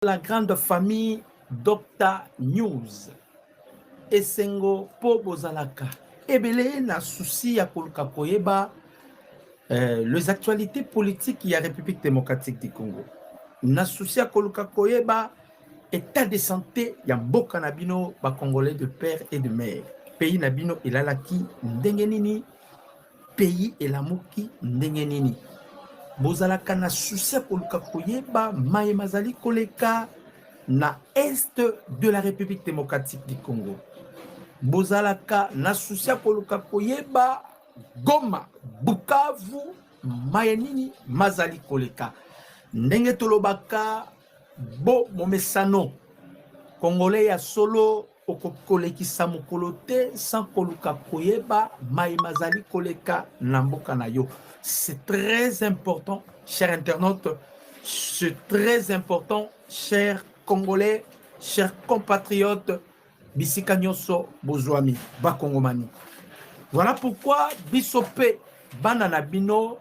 La grande famille Dr News esengo po bozalaka ebele na souci ya koluka koyeba les actualités politiques ya République démocratique du Congo na souci ya koluka koyeba état de santé ya mboka na bino ba congolais de père et de mère pays na bino elalaki ndenge nini pays elamuki ndenge nini bozalaka na souci ya koluka koyeba maye mazali koleka na est de la République démocratique du Congo. Bozalaka na souci ya koluka koyeba Goma, Bukavu, mayenini mazali koleka. Ndenge tolobaka bo momesano Congolais ya solo okokolekisa mokolo te sans koluka koyeba maye mazali koleka na mboka na yo. C'est très important, chers internautes, c'est très important, chers Congolais, chers compatriotes, bisika nyonso bozwami bakongomani. Voilà pourquoi bisope bana na bino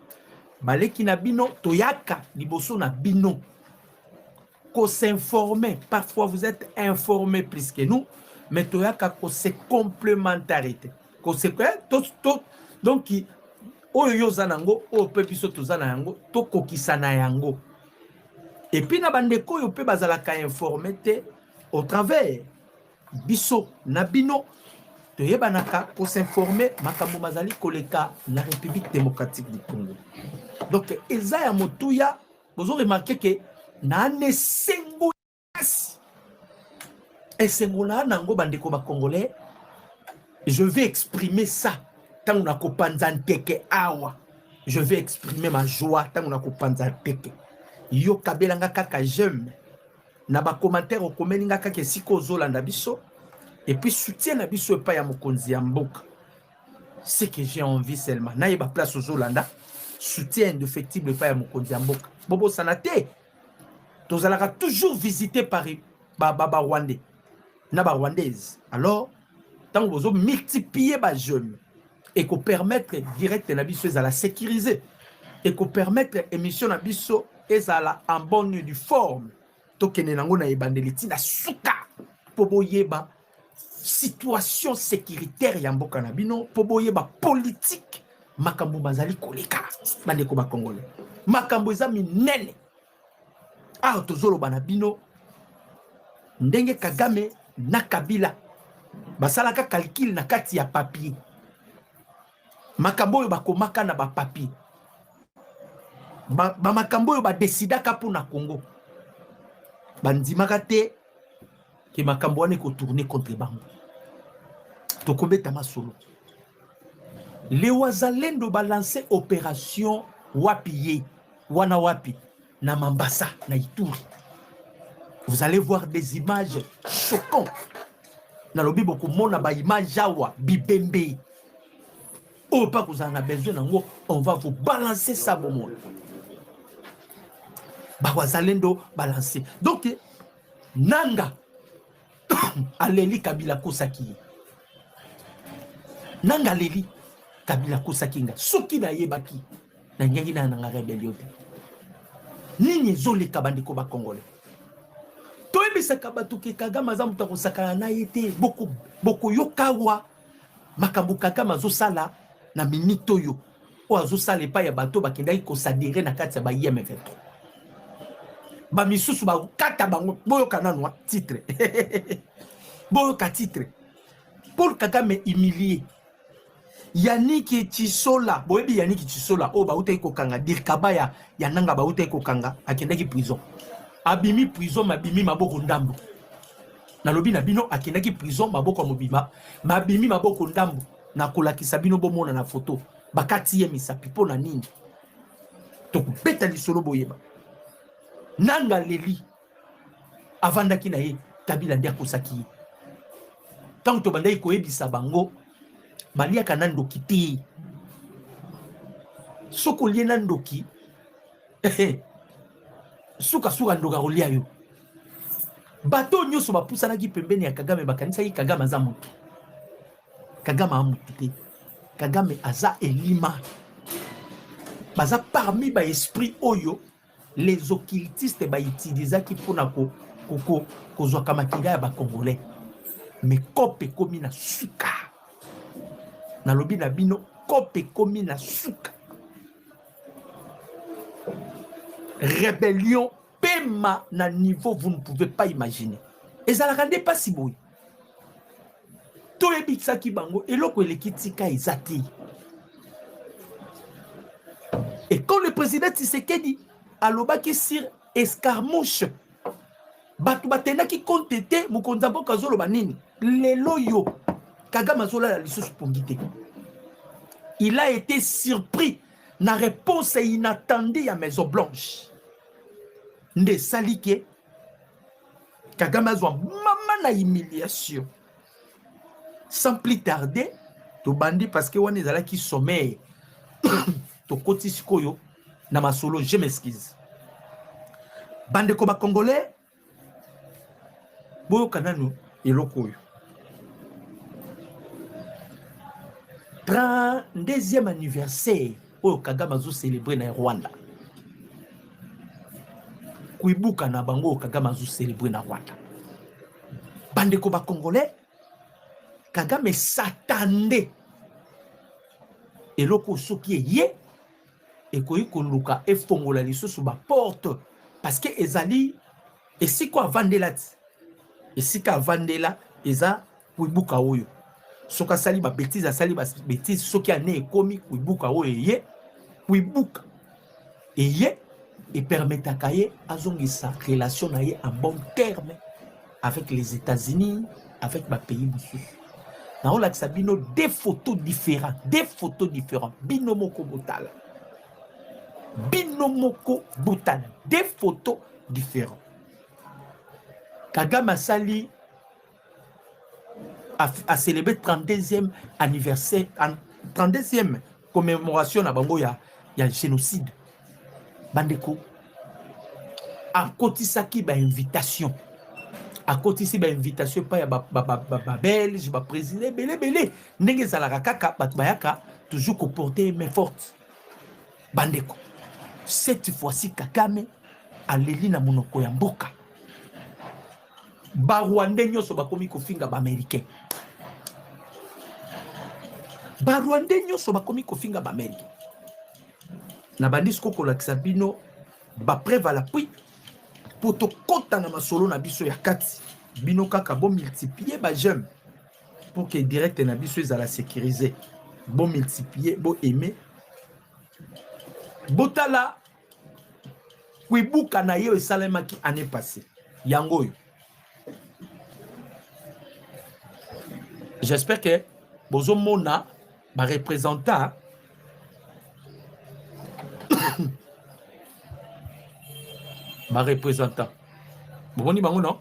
baleki na bino toyaka liboso na bino ko s'informer. Parfois vous êtes informés plus que nous, mais toyaka ko se complémentarité. Ko se donc oyo yoza nango o pe biso tozana yango to kokisa na yango. Et puis na bandeko yo pe bazalaka informé te au travers biso na bino to yebanaka pour s'informer makambo mazali koleka na République démocratique du Congo. Donc eza ya motuya bozo remarquer que na nesengo esengo na nango bandeko ba congolais, je vais exprimer ça tant on a kopanza nteke awa, je vais exprimer ma joie tant on a kopanza nteke. Yo kabelanga kaka j'aime na ba commentaire okomelinga kaka siko zolanda biso et puis soutien na biso pa ya mokonzi ya mboka. C'est que j'ai envie seulement na yeba place zolanda soutien indéfectible pa ya mokonzi ya mboka. Bobo sanate tozalaka toujours visité par ba Rwandais na ba Rwandaises. Alors tant bozo multiplier ba jeunes et ko permettre direct na biso za la sécuriser et ko permettre émission na biso ezala en bonne du forme tokene nango na ebandeliti na suka po boyeba situation sécuritaire ya mboka na bino po boyeba politique makambo bazali koleka bandeko ba congolais makambo eza minene tozolo bana bino ndenge Kagame na Kabila basalaka calcul na kati ya papier makambo oyo bakomaka na ba papier ba makambo oyo ba decidaka pour na Congo bandimaka te ke makambo wane ko tourner contre bango tokobeta masolo les wazalendo balancer opération wapi wana wapi na Mambasa na Ituri. Vous allez voir des images choquantes na lobi boko mona ba image awa bibembe oh pas que vous en avez besoin nango on va vous balancer ça bon monde. Bawazalendo balancer. Donc nanga aleli Kabila kosaki. Nanga aleli Kabila kosaki nga soki na yebaki na nyangi na nanga rebellion. Nini zoleka bandiko ba congolais. Toyebisa kabatu ke Kagame za muta kosakana na yete boko yokawa makambo Kagame azosala na minito yo o azosala pa ya bato bakendaki kosadire na kati ya ba IM23. Ba misusu ba kata bango boyo kananwa titre boyo ka titre Paul Kagame humilié Yannick Chisola boyebi Yannick Chisola o ba uta ikokanga dirkabaya ya nanga ba uta ikokanga akendaki prison abimi prison mabimi maboko ndambo na lobi na bino akendaki prison maboko mobima mabimi maboko ndambo na kolakisa bino bomona na photo bakati ye misapi pona nini tokubeta lisolo boyeba nanga leli avandaki na ye Kabila ndia kosaki tant to bandai koyebisa bango baliaka na ndoki te soko lie na ndoki suka ndoka kolia yo bato nyonso bapusanaki pembeni ya Kagame bakanisaki Kagame aza moto Kagame amutu te Kagame aza elima baza parmi ba esprit oyo les occultistes ba utilisaki pour kozwa kamakila ya ba Congolais. Mais kope komi na suka. Na lobi na bino kope komi na suka. Rébellion pema na niveau vous ne pouvez pas imaginer. Et ça la rendait pas si beau. To ebitsaki bango eloko elekitika ezati. Et quand le président Tshisekedi alobaki sur escarmouche, batu batendaki kontete mukonza mboka zoloba nini lelo yo Kagame azola la lisusu pongite. Il a été surpris na réponse inattendue à Maison Blanche. Nde salike Kagame azwa mama na humiliation. Sans plus tarder, to bandi parce que on est là qui sommeille. To koti sikoyo na masolo, je m'excuse. Bande ko ba Congolais boyo kananu eloko yo. 32e anniversaire oyo Kagame azo célébrer na Rwanda. Kuibuka na bango Kagame azo célébrer na Rwanda. Bande ko ba Congolais Kagame s'attendait eloko soki ye ekoyi koluka efongola lisusu ba porte parce que ezali esiko avandela ti esika avandela eza kuibuka oyo soka sali ba bêtise asali ba bêtise soki ane ekomi kuibuka oyo ye kuibuka eye et permetaka ye azongisa relation na ye en bon terme avec les États-Unis, avec ma pays mosusu. Na ola sabino des photos différentes, binomoko botala. Binomoko botala, des photos différentes. Kagame Sali a célébré 32e anniversaire, 32e commémoration à bango ya génocide. Bandeko a kotisaki ba invitation. À côté de l'invitation pas ya ba belge ba président belé ndenge zalaka kaka batbayaka toujours comporter main forte. Bandeko cette fois-ci Kagame aleli na monoko ya mboka. Ba Rwandais nyoso bakomi kofinga ba américain. Ba Rwandais nyoso bakomi kofinga ba américain. Na bandisco kolakisa bino ba preuve à l'appui. Pour te compter na masolo na biso ya kati bino kaka bon multiplier ba j'aime pour que direct na biso ezala sécuriser bon multiplier bon aimer botala kuibuka na ye esalema ki année passée yango yo. J'espère que bozo mona ba représentant ma représentant. Bon, bango non?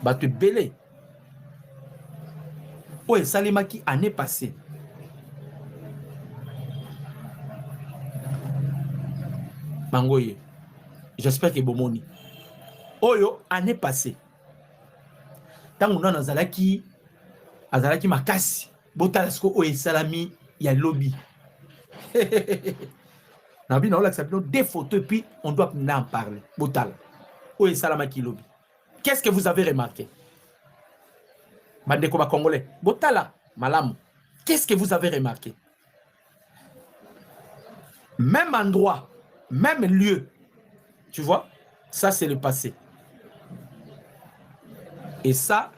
Batu belé. Ouais, Salima qui année passée. Mangoye. J'espère que bomoni. Oyo année passée. Tant on a azalaki makasi. Botalasko oye salami ya lobby. On a des photos, puis on doit en parler. Botal. Oye Salamaki Lobby. Qu'est-ce que vous avez remarqué? Bandeko ba Congolais. Botala, malam. Qu'est-ce que vous avez remarqué? Même endroit, même lieu. Tu vois? Ça, c'est le passé. Et ça,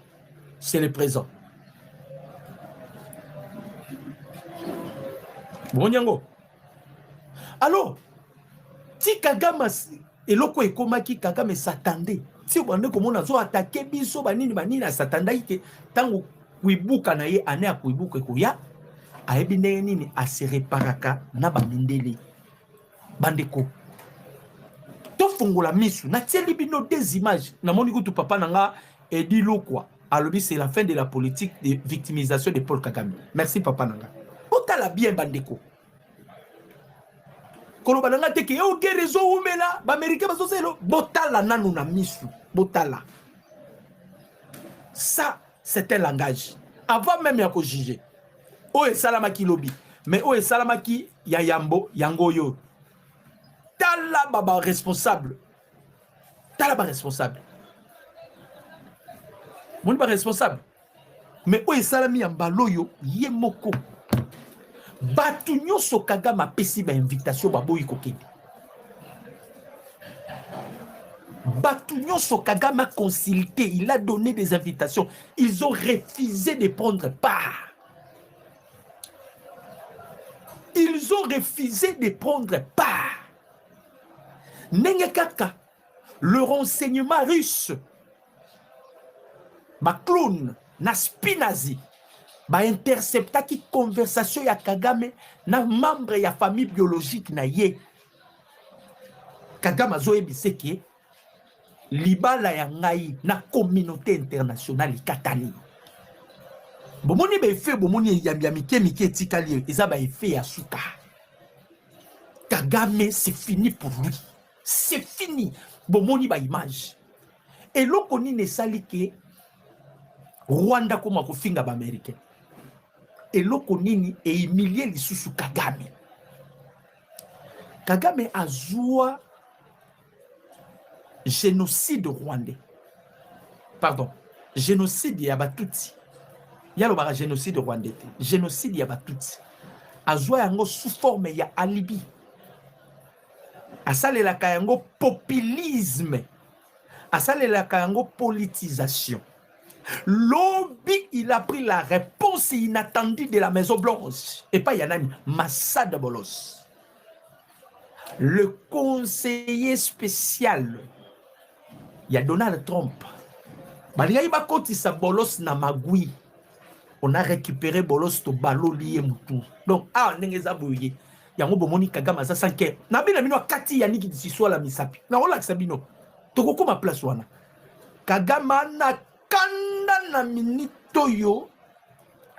c'est le présent. Bon, Yango. Alors, si Kagame eloko ekomaki Kagame s'attendait, si on a comme on a attaqué biso banini s'attendait que tango kuibuka na ye ane a kuibuka koya ayebi ndenge nini a se reparaka na bandeli bandeko to fongola misu na tieli bino des images na moni kutu papa nanga edi lokwa alobi c'est la fin de la politique de victimisation de Paul Kagame. Merci papa nanga. Otala bien bandeko. Koloba nanga teke yo gerezo umela ba américain baso selo botala nanu na misu botala. Ça c'est un langage avant même ya ko juger. Oye salamaki lobby mais oye salamaki ya yambo yango yo. Tala baba responsable. Tala ba responsable. Mon pas responsable. Mais où est salami en baloyo yemoko. Batunyo so Kagame pesi ba invitation baboyi kokende. Batunyo so Kagame a consulté, il a donné des invitations. Ils ont refusé de prendre part. Ils ont refusé de prendre part. Nengekaka, le renseignement russe, ma clown, na Spinazi, ba intercepta qui conversation ya Kagame na membre ya famille biologique na ye. Kagame azoye biseke libala ya ngai na communauté internationale katali. Bomoni ba effet bomoni ya mike etikali eza ba effet ya suka. Kagame c'est fini pour lui. C'est fini. Bomoni ba image. Et lokoni ne sali ke Rwanda koma kofinga ba américain. Et lokonini e humilier lisusu Kagame. Kagame azua génocide rwandais. Pardon, génocide ya Batutsi. Yalo bara génocide rwandais. Génocide ya Batutsi. Azua yango sous forme ya alibi. Asalela kayango populisme. Asalela kayango politisation. Lobby, il a pris la réponse inattendue de la Maison Blanche. Et pas Yanani, Massad Bolos. Le conseiller spécial, il y a Donald Trump. On a récupéré Bolos to balo lié moutou. Donc, n'engeza bouye. Yango bomoni Kagame za sanke. Nabina mino kati yaniki disi soit la misapi. Na ola ksabino. Toko kuma place wana. Kagame na kanda na minito yo.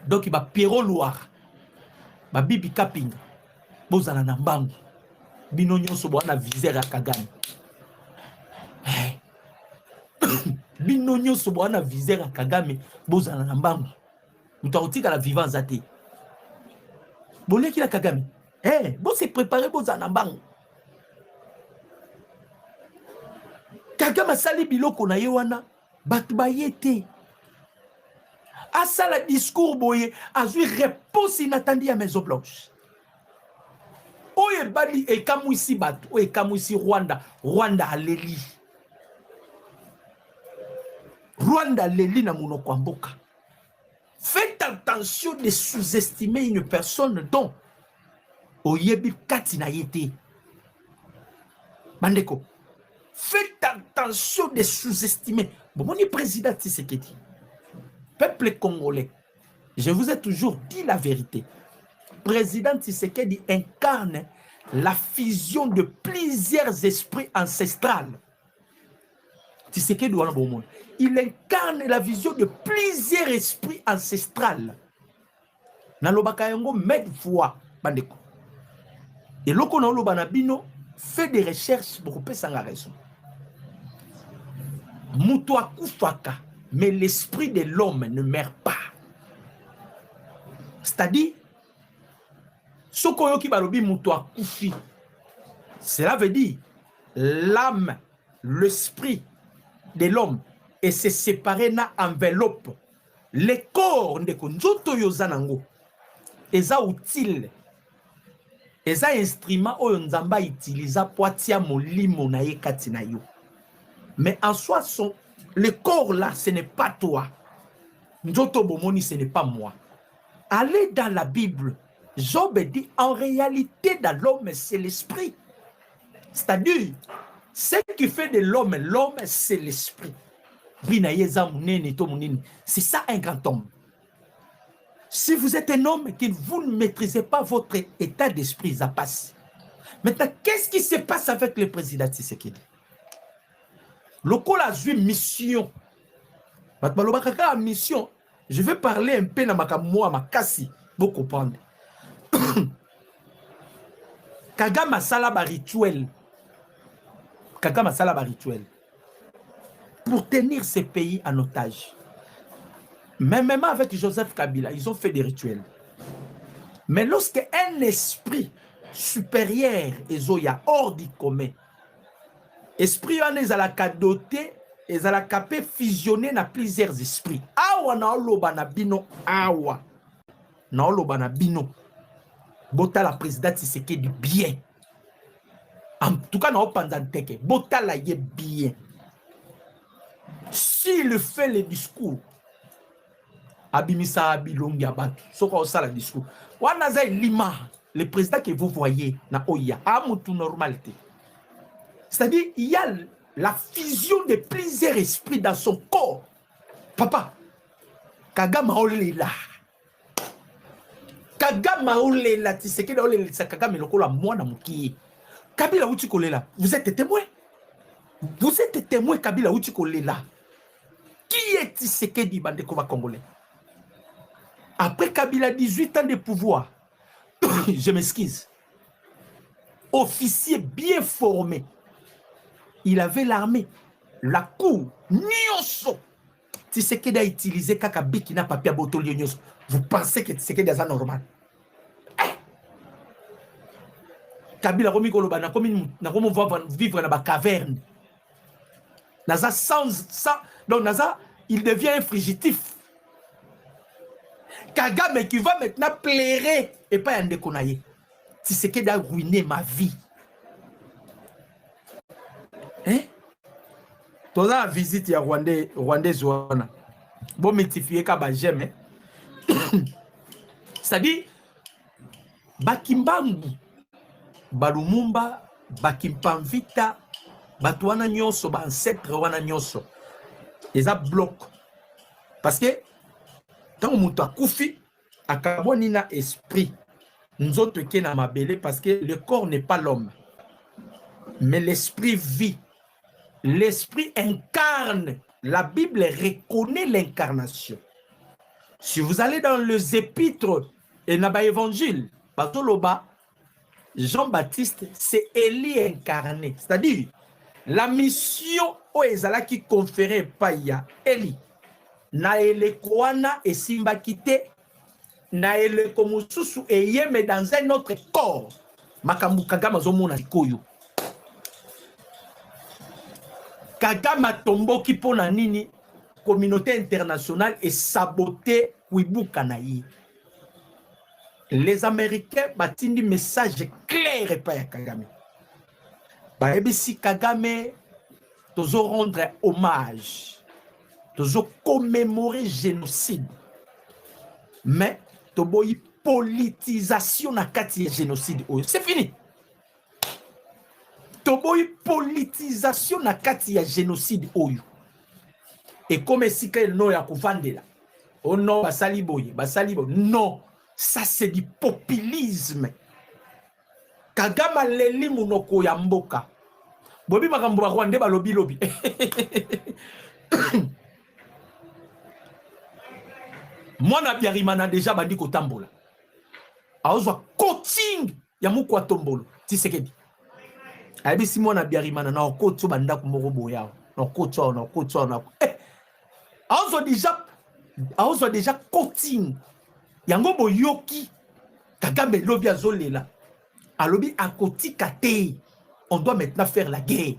Donc il va Pierrot Loire. Ba bibi kapinga. Bozala na mbangu. Bino nyonso bwana viseur ya Kagame. Bino nyonso bwana viseur ya Kagame bozala na mbangu. Mutaotika la vivance ate. Boleki la Kagame. Bon se préparer bozala na mbangu. Kagame sali biloko na ye wana batu bayete. Asala discours boye azui réponse inattendue à Maison Blanche. Oye bali e kamwisi batu, oye kamwisi Rwanda, Rwanda aleli. Rwanda aleli na monoko mboka. Faites attention de sous-estimer une personne dont oyebi kati na yete. Bandeko. Faites attention de sous-estimer. Bon, mon président Tshisekedi. Peuple congolais, je vous ai toujours dit la vérité. Président Tshisekedi incarne la fusion de plusieurs esprits ancestrales. Tshisekedi, il incarne la vision de plusieurs esprits ancestrales. Nalobaka yango met foi bandeko. Et loko na loba na bino fait des recherches pour que ça ait raison. Muto akufaka, mais l'esprit de l'homme ne meurt pas. C'est-à-dire, sokoyoki balobi muto akufi. Cela veut dire l'âme, l'esprit de l'homme et se séparer na enveloppe. Le corps de konzoto yozanango. Eza utile. Eza instrument oyo nzamba utiliza poatia molimo na ye kati na yo. Mais en soi, le corps là, ce n'est pas toi. Nzoto bomoni, ce n'est pas moi. Allez dans la Bible. Job dit, en réalité, dans l'homme, c'est l'esprit. C'est-à-dire, ce qui fait de l'homme, c'est l'esprit. C'est ça un grand homme. Si vous êtes un homme que vous ne maîtrisez pas votre état d'esprit, ça passe. Maintenant, qu'est-ce qui se passe avec le président Tshisekedi? Le col a joué mission. Mission. Je vais parler un peu dans ma kasi. Vous comprenez? Kagame salaba rituel. Kagame salaba rituel. Pour tenir ces pays en otage. Même avec Joseph Kabila, ils ont fait des rituels. Mais lorsque un esprit supérieur est hors du commun, esprit en est à la doté ezalaka pe fusionné na plusieurs esprits. Awa na oloba na bino awa. Na oloba na bino. Bota la présidente Tshisekedi bien. En tout cas, na opandanteke. Bota la ye bien. S'il fait le discours, Abimisa Abilongi Abatu, Soko Osala discours. Wanaza Lima, le président que vous voyez, na Oya, Amutu normalité. C'est-à-dire, il y a la fusion de plusieurs esprits dans son corps. Papa, Kagama Olela. Kagama Olela, tu sais que Olela, c'est Kagame Lokola, moi, na Muki. Kabila Utikolela, vous êtes témoin. Vous êtes témoin, Kabila Utikolela. Qui est Tshisekedi Bandekova Congolais? Après Kabila, 18 ans de pouvoir, je m'excuse, officier bien formé, il avait l'armée, la cour, Nyonso. Tshisekedi a utilisé Kakabiki na papier botolio Nyonso. Vous pensez que Tshisekedi est normal? Kabila Romi Koloba, na komi vivre dans la caverne. Naza donc Naza, il devient un fugitif. Kagame qui va maintenant plairer et pas un déconnaillé. Tshisekedi a ruiné ma vie. Hein? Dans la visite, il y a Rwandais Zouana. Bon, métifier Kaba j'aime. C'est-à-dire, Bakimbangu, Balumumba, Bakimpamvita, Batouana Nyonso, Ancêtre Wana Nyonso. Ils ont bloqué. Parce que, quand on a koufi, à Kabonina esprit, nous autres qui sommes mabélé parce que le corps n'est pas l'homme. Mais l'esprit vit. L'esprit incarne. La Bible reconnaît l'incarnation. Si vous allez dans les épîtres et dans l'évangile, Jean-Baptiste, c'est Élie incarné. C'est-à-dire, la mission où qui conférée par Élie, na elekwana et simba kite, na elekomususu et yeme dans un autre corps. Makambu Kagama zomona koyo. Kagama tombo ki pona nini, communauté internationale est sabotée Wibuka na yi. Les Américains batindi message clair et pas ya Kagame. Si Kagame tozo rendre hommage, tozo commémorer génocide, mais toboyi politisation na kati génocide, c'est fini. Toboyi politisation na kati ya génocide oyo. Et comme si que no ya kuvandela, oh non, basali boye, non, ça c'est du populisme. Kagama leli munoko ya mboka. Bobi makambo Rwanda ba lobi lobi. Mwana Biarimana déjà bandi ko tambola. Aozwa coaching ya muko tombolo. Tshisekedi. Aibi si mwana Biarimana na okotso banda ko moko boya. Na okotso na. Aozwa déjà coaching. Yango boyoki. Kagame lobi azolela. Alobi akoti kate. On doit maintenant faire la guerre.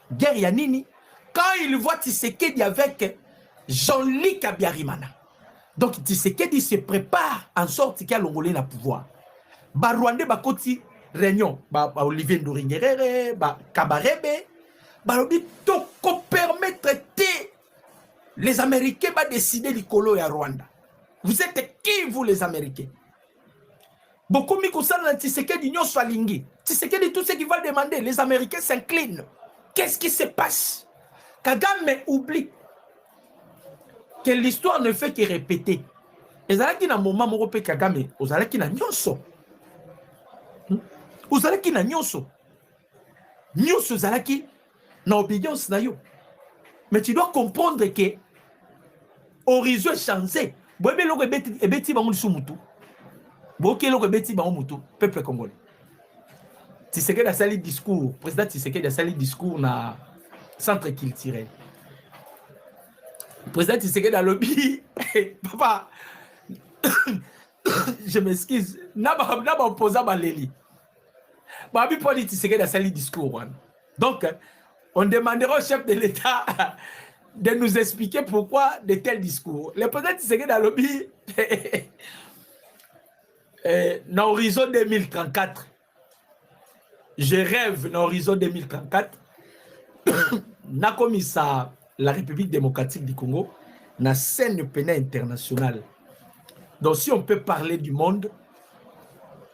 Guerre Yanini. Quand il voit Tshisekedi avec Jean-Luc Abiyarimana. Donc Tshisekedi se prépare en sorte qu'il y a l'Ongolais na pouvoir. Ba Rwandais ba koti réunion. Ba Olivier Ndoringerere, ba Kabarebe. Ba lobi toko permettre les Américains ba décider l'Ikolo ya Rwanda. Vous êtes qui vous les Américains? Beaucoup mis ça dans Tshisekedi Nyon Swalingi. Tshisekedi, tout ce qu'ils veulent demander, les Américains s'inclinent. Qu'est-ce qui se passe? Kagame oublie que l'histoire ne fait que répéter. Et ça qui n'a moment où Kagame, vous allez qui n'a nyonso. Vous allez qui n'a nyonso. Nyonso zalaki na obédience na yo. Mais tu dois comprendre que horizon est changé. Boebe loko ebeti bango lisumutu. Boke loko ebeti bango mutu peuple congolais. Tshisekedi a sali discours, président Tshisekedi a sali discours na centre culturel. Président Tshisekedi a lobby, papa, je m'excuse, naba opposant baleli. Babi poli Tshisekedi a sali discours. Donc, on demandera au chef de l'État de nous expliquer pourquoi de tels discours. Le président Tshisekedi a lobby dans l'horizon 2034. Je rêve dans l'horizon 2034. N'a commis ça la République démocratique du Congo, na scène pénale internationale. Donc si on peut parler du monde,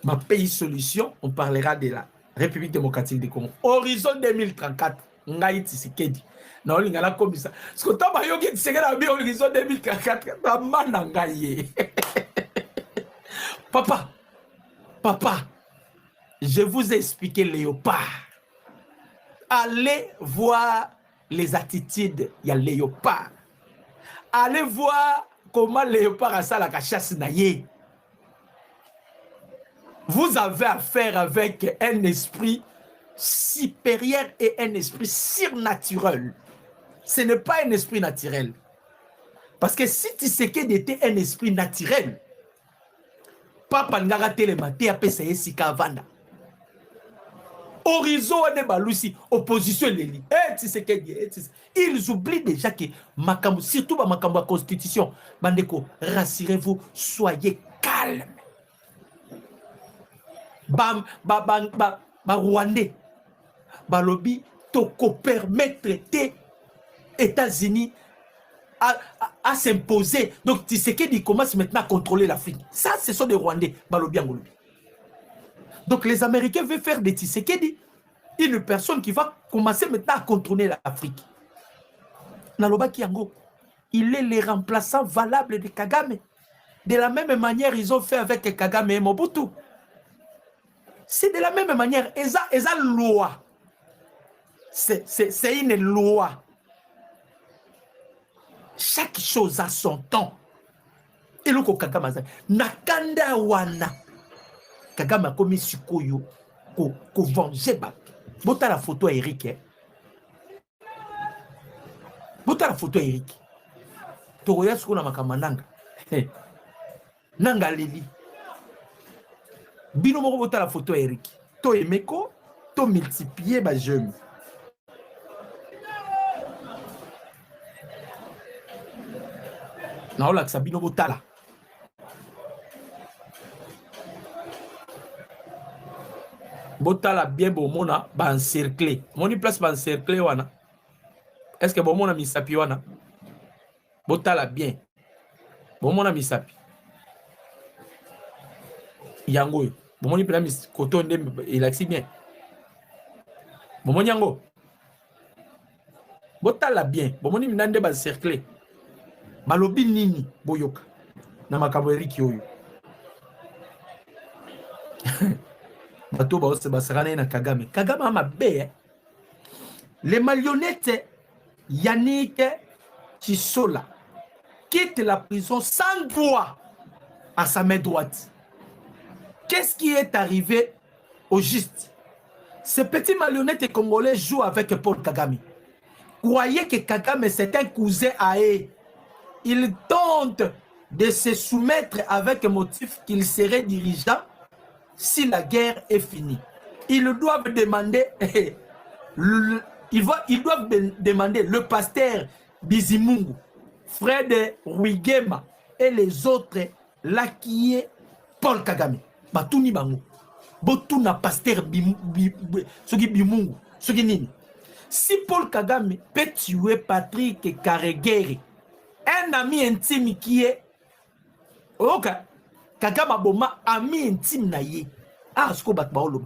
ma pays solution, on parlera de la République démocratique du Congo. Horizon 2034, Ngai Tshisekedi. Na olingala comme ça. Parce que tant que Tshisekedi a mis horizon 2034, na Ngai. Papa, je vous ai expliqué Léopard. Allez voir les attitudes, il y a Léopard. Allez voir comment Léopard a ça la chasse naïe. Vous avez affaire avec un esprit supérieur et un esprit surnaturel. Ce n'est pas un esprit naturel. Parce que si Tshisekedi était un esprit naturel, Papa Ngara Télématé a PCS Sikavanda. Horizon de Balusi, opposition Leli. Ils oublient déjà que surtout dans la constitution, Bandeko, rassurez-vous, soyez calme. Rwandais, Balobi, toko permettre les États-Unis à s'imposer. Donc Tshisekedi commence maintenant à contrôler l'Afrique. Ça, ce sont des Rwandais, Balobi Angolobi. Donc les Américains veulent faire de Tshisekedi une personne qui va commencer maintenant à contrôler l'Afrique. Naloba Kiango, il est le remplaçant valable de Kagame. De la même manière, ils ont fait avec Kagame et Mobutu. C'est de la même manière. Eza loi. C'est une loi. Chaque chose a son temps. Et le Kagame, Nakanda wana. Kagame a commis Sukoyo ko venger ba. Bota la photo à Eric. Bota la photo à Eric. Toroya suko na makamananga. Nanga leli. Bino moko bota la photo à Eric. To emeko, to multiplier ba jeune. Na ola sabino bota la. Botala bien bomona ba encercler. Moni place ba encercler wana. Est-ce que bomona misapi wana? Botala bien. Bomona misapi. Yango. Bomoni pela mis koto nde il axi bien. Bomoni yango. Botala bien. Bomoni minande ba encercler. Balobi nini boyoka. Na makambo Eriki oyo. Kagame. Kagame a ma bé. Les marionnettes Yannick Chisola quittent la prison sans droit à sa main droite. Qu'est-ce qui est arrivé au juste? Ce petit marionnette congolais joue avec Paul Kagame. Croyez que Kagame c'est un cousin à eux. Il tente de se soumettre avec le motif qu'il serait dirigeant si la guerre est finie. Ils doivent demander, ils doivent demander le pasteur Bizimungu, frère de Rwigema et les autres, là qui est Paul Kagame. Batuni bango. Botuna pasteur Bimungu. Si Paul Kagame peut tuer Patrick Karegere, un ami intime qui est Kagame Boma, ami intime na ye. Ah, ce qu'on bat baolo.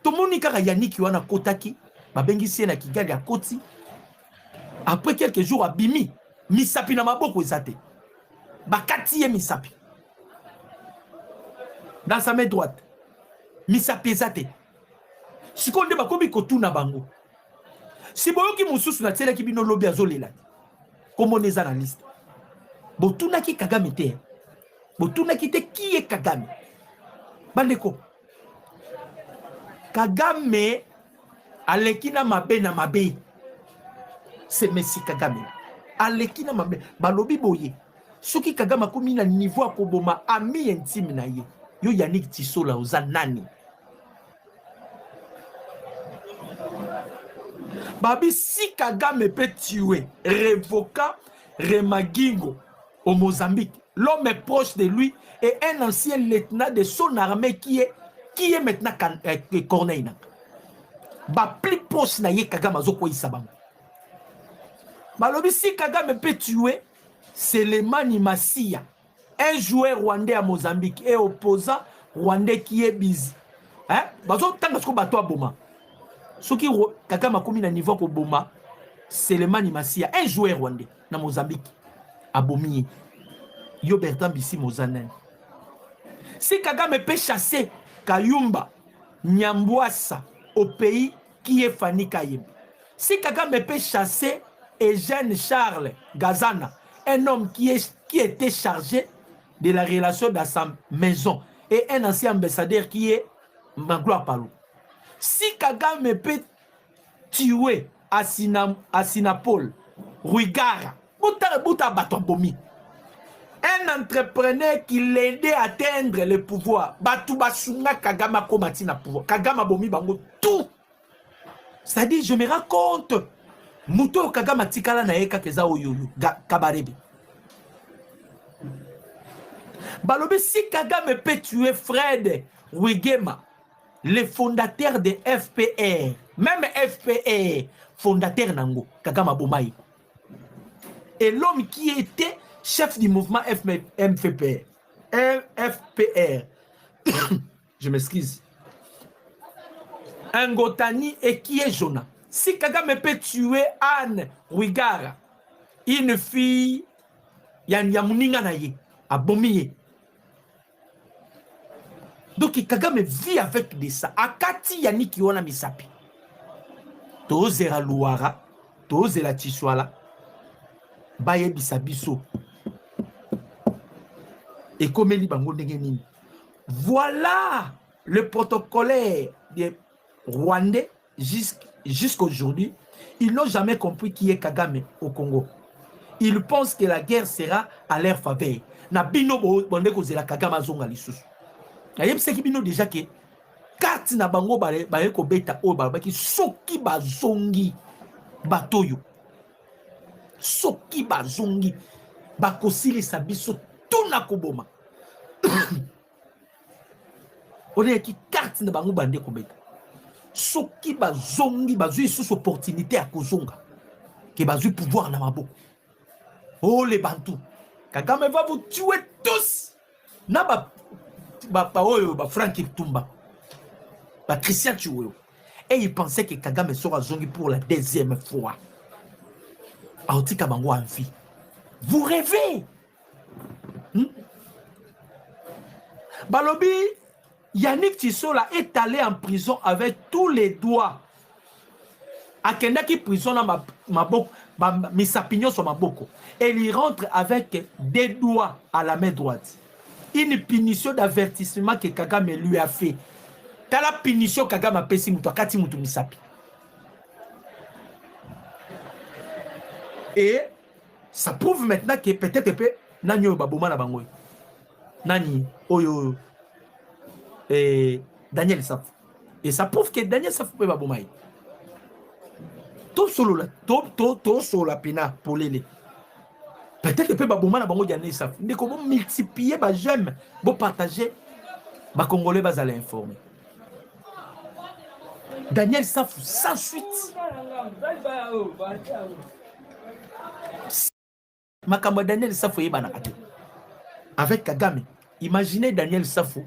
Tout le monde kaka Yannick wana kotaki, babengi sie na Kigali a koti. Après quelques jours à Bimi, misapi na maboko ezate. Bakati ye misapi. Dans sa main droite. Misapi ezate. Si konde bakobi kotuna bango. Si boyoki mususu na tsela ki bino lobi azolela. Comment les analystes. Botuna ki Kagame te. Botuna ki te qui est Kagame. Bandeko. Kagame alekina mabe na mabe. C'est Messi Kagame. Alekina mabe. Balobi boye. Soki Kagame komi na niveau a koboma ami intime na ye. Yo Yannick Chisola oza nani. Babi, si Kagame peut tuer Revoca Remagingo au Mozambique, l'homme est proche de lui et un ancien lieutenant de son armée qui est maintenant Corneille. Ba plus proche na ye Kagame azoko isabango. Balobi, si Kagame peut tuer Selemani Massia, un joueur rwandais à Mozambique et opposant rwandais qui est busy. Hein? Bazo tanga sko bato aboma. Soki Kagame komi na niveau ko boma, Selemani Massia, un joueur rwandais na Mozambique. Abomi. Yo Bertrand Bisi Mozanen. Si Kagame peut chasser Kayumba, Nyambwasa au pays qui est Fanny Kayem. Si Kagame peut chasser Eugène Charles Gazana, un homme qui était chargé de la relation dans sa maison, et un ancien ambassadeur qui est Magloire Palou. Si Kagame peut tuer Asinapol, Ruigara, un entrepreneur qui l'aidait à atteindre le pouvoir, Batouba Sunga Kagame Komati na pouvoir, Kagame Bomi Bango, tout. C'est-à-dire, je me rends compte, Mouto Kagame Tikala na Eka Keza Oyulu, Kabarebe. Balobi, si Kagame peut tuer Fred Wigema, le fondateur de FPR, même FPR, fondateur Nango, Kagame Bomaï, et l'homme qui était chef du mouvement FPR, je m'excuse, Ngotani et qui est Jonah. Si Kagame peut tuer Anne Wigara, une fille, Yamuninga Naye, à Bomiye. Donc Kagame vit avec de ça. Akati Yannick Yona Misapi. Tozera Louara, Tozera Tiswala, Baye Bisabiso. Et comme il dit, voilà le protocolaire des Rwandais jusqu'aujourd'hui. Ils n'ont jamais compris qui est Kagame au Congo. Ils pensent que la guerre sera à leur faveur. Nabino bonde kozela Kagame zonga lisusu. Nayeb seki bino déjà que kati na bango baye ko beta o babaki soki bazongi batoyo. Soki bazongi bakosili sabiso tuna koboma. On est qui carte na bango bande ko beta. Soki bazongi bazui sous opportunité à kozonga. Que bazui pouvoir na maboko. Oh les Bantous, Kagame va vous tuer tous. Na ba Franck Tumba, ba Christian Chiouyo. Et il pensait que Kagame sera zongi pour la deuxième fois. Aotika bango en vie. Vous rêvez? Balobi, Yannick Tissola est allé en prison avec tous les doigts. Akendaki prison na maboko, misapignon sur maboko. Et il rentre avec des doigts à la main droite. Une punition d'avertissement que Kagame lui a fait. T'as la punition Kagame a pesi muto kati mutu misapi. Et ça prouve maintenant que peut-être que nani baboma na bangoy. Nani oyo Daniel Saf. Et ça prouve que Daniel Saf peut babomai. Tout solo la pina pour les. Peut-être que peut baboma na bango Daniel Saf. Mais comment multiplier ba j'aime, bon partager, ba congolais ba aller informer. Daniel Saf sans suite. Makambo Daniel Saf yeba na kate. Avec Kagame, imaginez Daniel Saf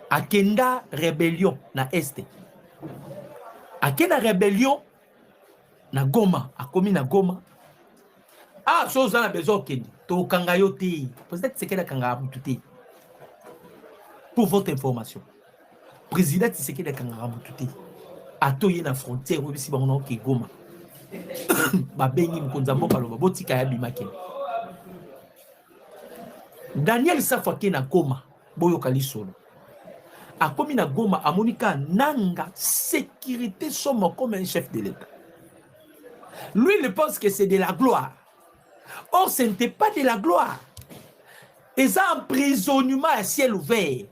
à Kenda rébellion na Est. À Kenda rébellion na Goma, a commis na Goma. Ah, chose à la besoin Kendi. To kangayote. Peut-être c'est qu'elle a kangayote. Pour votre information. Président Tshisekedi a kangayote. A toye na frontière ou si on a Goma. Ba bengi mkonzambo paloba botika ya bimake. Daniel Safake na Goma boyo kalisolo. A commis na Goma a Monika nanga sécurité somme comme un chef de l'État. Lui, il pense que c'est de la gloire. Or, ce n'était pas de la gloire. Et ça, emprisonnement à ciel ouvert.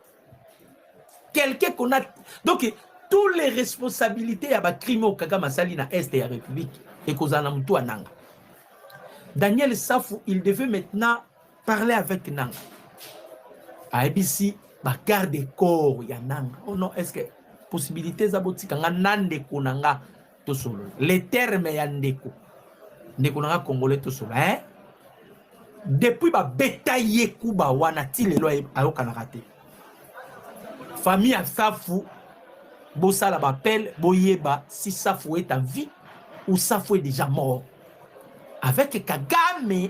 Quelqu'un qu'on a... Donc, toutes les responsabilités à crime au Kagame Sali na Est et la République et kozana mutu ananga. Daniel Safou, il devait maintenant parler avec Nanga. A ABC, garde corps ya Nanga. Oh non, est-ce que possibilité zaboti kanga nande kunanga to solo. Les termes ya ndeko. Ndeko nanga congolais to solo, hein? Depuis ba betaye kuba wana ti lelo ayoka na raté. Famille à Safou, Bossala bapel, Boyeba, si Safou est en vie ou Safou est déjà mort. Avec Kagame,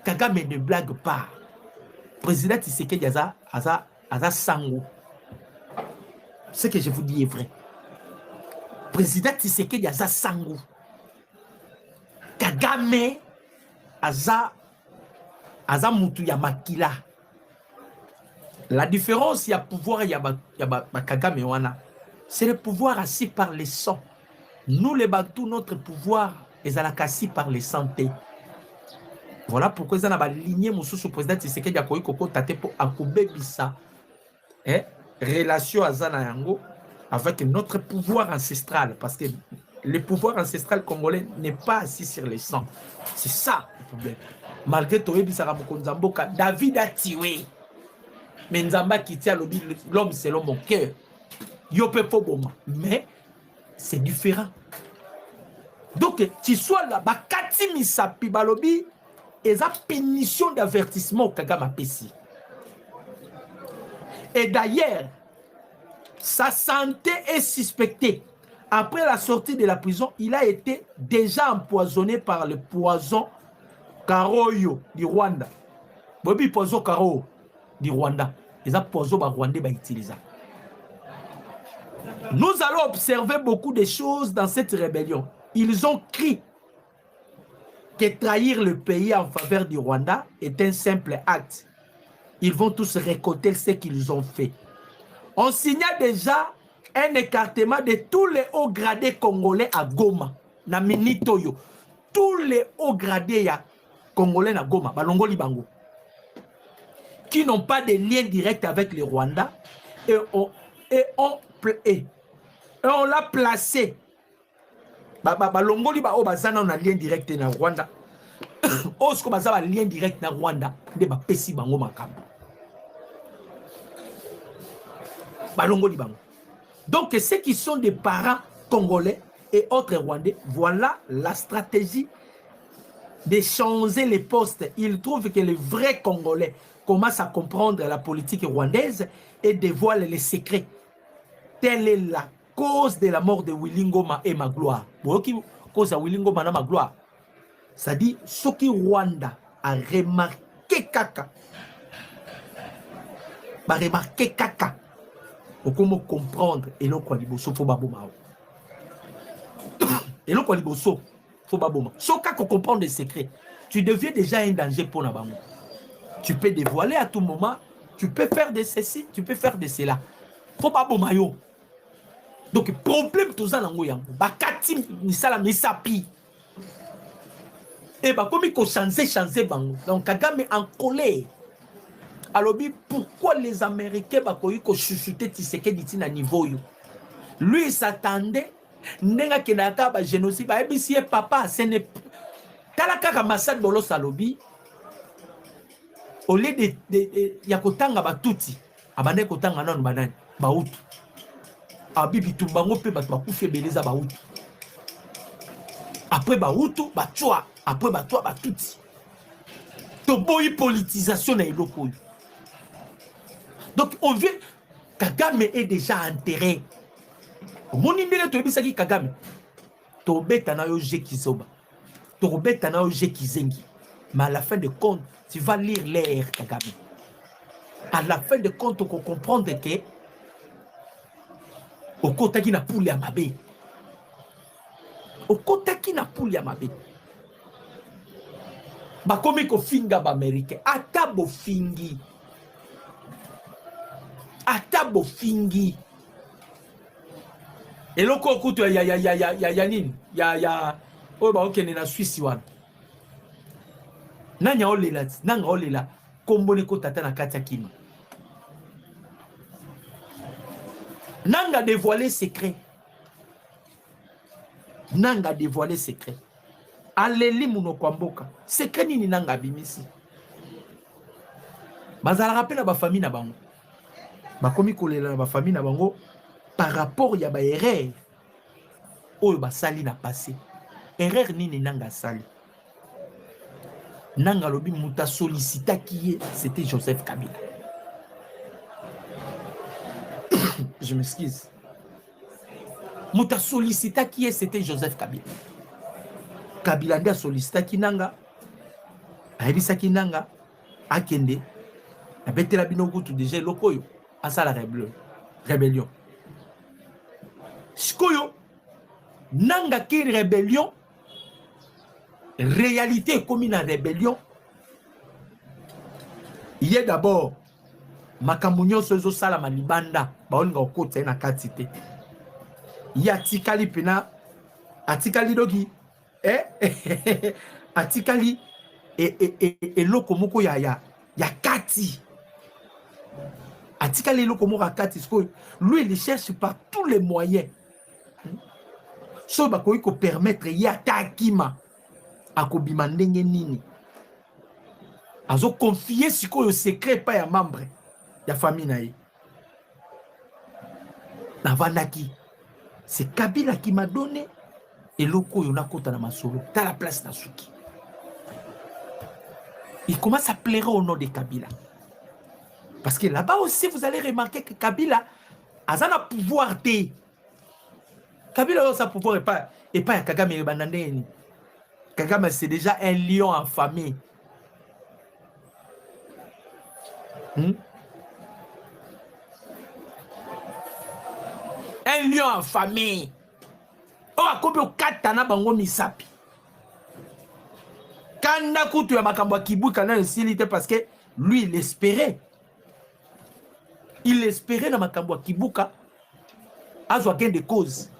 Kagame ne blague pas. Président Tshisekedi Aza Sango. Ce que je vous dis est vrai. Président Tshisekedi Aza Sango. Kagame Aza Mutu Yamakila. La différence, il y a pouvoir, il y a Kagame wana. C'est le pouvoir assis par les sangs. Nous, les Bantou, notre pouvoir est assis par les santé. Voilà pourquoi ils ont aligné mon sous président Tshisekedi Akoyi Koko Tate pour Akoube Bisa. Relation à Zana Yango avec notre pouvoir ancestral. Parce que le pouvoir ancestral congolais n'est pas assis sur les sangs. C'est ça le problème. Malgré Toye Bisa Ramokonzamboka, David a tué. Mais Nzamba qui tient l'homme selon mon cœur. Mais c'est différent. Donc, tu sois là, Kati Misapi Balobi, et ça punition d'avertissement au Kagame Pessi. Et d'ailleurs, sa santé est suspectée. Après la sortie de la prison, il a été déjà empoisonné par le poison Karoyo du Rwanda. Bobi poison Karo du Rwanda. Et ça poison par Rwandais va utiliser. Nous allons observer beaucoup de choses dans cette rébellion. Ils ont crié que trahir le pays en faveur du Rwanda est un simple acte. Ils vont tous récolter ce qu'ils ont fait. On signale déjà un écartement de tous les hauts gradés congolais à Goma, na Minitoyo. Tous les hauts gradés congolais à Goma, Balongoli Bango, qui n'ont pas de lien direct avec le Rwanda, et on l'a placé. Balongoli Bango, Bazana, on a lien direct na Rwanda. Osko Bazana, lien direct na Rwanda, de Bapesi Bango Makambo. Balongoli Bango. Donc, ceux qui sont des parents congolais et autres rwandais, voilà la stratégie de changer les postes. Ils trouvent que les vrais Congolais commencent à comprendre la politique rwandaise et dévoilent les secrets. Telle est la cause de la mort de Willy Ngoma et Magloire. Cause de Willy Ngoma et Magloire. C'est-à-dire, ce qui Rwanda a remarqué caca. A remarqué caca. Comment comprendre et l'on quoi liboso faut baboma. Et l'on quoi liboso faut baboma. Sauf qu'à comprendre les secrets, tu deviens déjà un danger pour la banque. Tu peux dévoiler à tout moment, tu peux faire de ceci, tu peux faire de cela. Faut baboma yo. Donc problème tout ça nango yango. Bakati misala misapi. Et bah comme il faut changer bango. Donc Kagame en colère. Alors, pourquoi les Américains ont chuchoté Tshisekedi à niveau? Lui, il s'attendait. Nenga kenaka ba génocide. Ba ebisi papa, ce n'est pas. Talaka Kamassad Bolo Salobi. Au lieu de Yakotanga Batuti. Abane Kotanga non banane. Baout. Abibi Tumbango pe Bakoufe Beleza Baout. Après Baoutou, Bachoua. Après Batoua Batuti. Toboyi politisation na eloko. Donc, on vient. Kagame est déjà enterré. Mon indélé, tu as dit Kagame. Tu as dit Kizoba. Tu as dit Kizengi. Mais à la fin de compte, tu vas lire l'air, Kagame. À la fin de compte, tu comprends que. Au côté qui n'a pas le Yamabe. Au côté qui n'a pas le Yamabe. Bakomi ko finga ba américain. Atabo fingi. Atabo fingi. Et le coup ya oh ba okene na Suisse wana. Nanya olela kombone ko tata na kati ya kima. Nanga dévoilé secret. Nanga dévoilé secret. Aleli munokwamboka. Secret nini nanga bimisi. Bazala rappel à ba famille na bango. Bakomi kolela na ba famille na bango par rapport ya ba erreur. Oyo ba sali na passé. Erreur nini nanga sali. Nanga lobi muta sollicita qui est, c'était Joseph Kabila. Je m'excuse. Muta sollicita qui est, c'était Joseph Kabila. Kabila nda sollicita ki nanga. Aibisa ki nanga. Akende. Na betela bino kutu déjà lokoyo. Asala rébellion. Shikoyo. Nanga ki rébellion. Réalité comme une rébellion. Il y a d'abord Makamunyo Sozo Salama Libanda. Baonga okote na katite. Il y a Tikali Pena. Atikali Dogi. Atikali. Et Lokomoko ya Kati. Atikali Lokomoko ya Kati. Lui, il cherche par tous les moyens. So bakoyi ko permettre ya Takima. Akobima ndenge nini. Azo confier sikoyo secret pa ya membre ya famille na ye. Navandaki. C'est Kabila qui m'a donné. Et loko yo nakota na masolo. T'as la place na Suki. Il commence à pleurer au nom de Kabila. Parce que là-bas aussi, vous allez remarquer que Kabila a un pouvoir de. Kabila a sa pouvoir et pas Kagame et Banandeni. Kagame, c'est déjà un lion en famille. Un lion en famille. Oh, à combien de katana bango misapi. Kanda kutu ya makambo kibu kana silité parce que lui il espérait. Il espérait na makambo kibuka azwa gain de cause.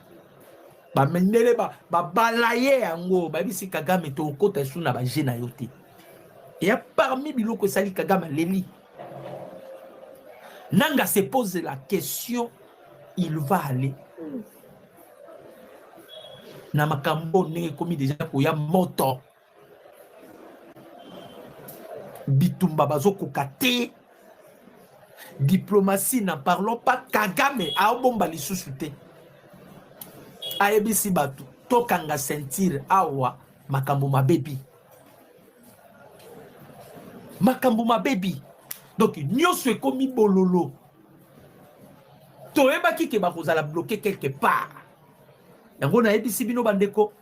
Ba menele ba balaye yango ba bisi Kagame to kota suna ba jena yote. Et parmi biloko sali Kagame leli. Nanga se pose la question, il va aller où? Na makambo ne komi déjà ko ya moto. Bitumba bazoko kate. Diplomatie n'en parlons pas. Kagame a bomba li susute. Aebisi batu tokanga sentir awa makambo mabebi. Makambo mabebi. Donc nyonso ekomi bololo. Toeba ki ke bakozala bloqué quelque part. Yango na ebisi bino bandeko.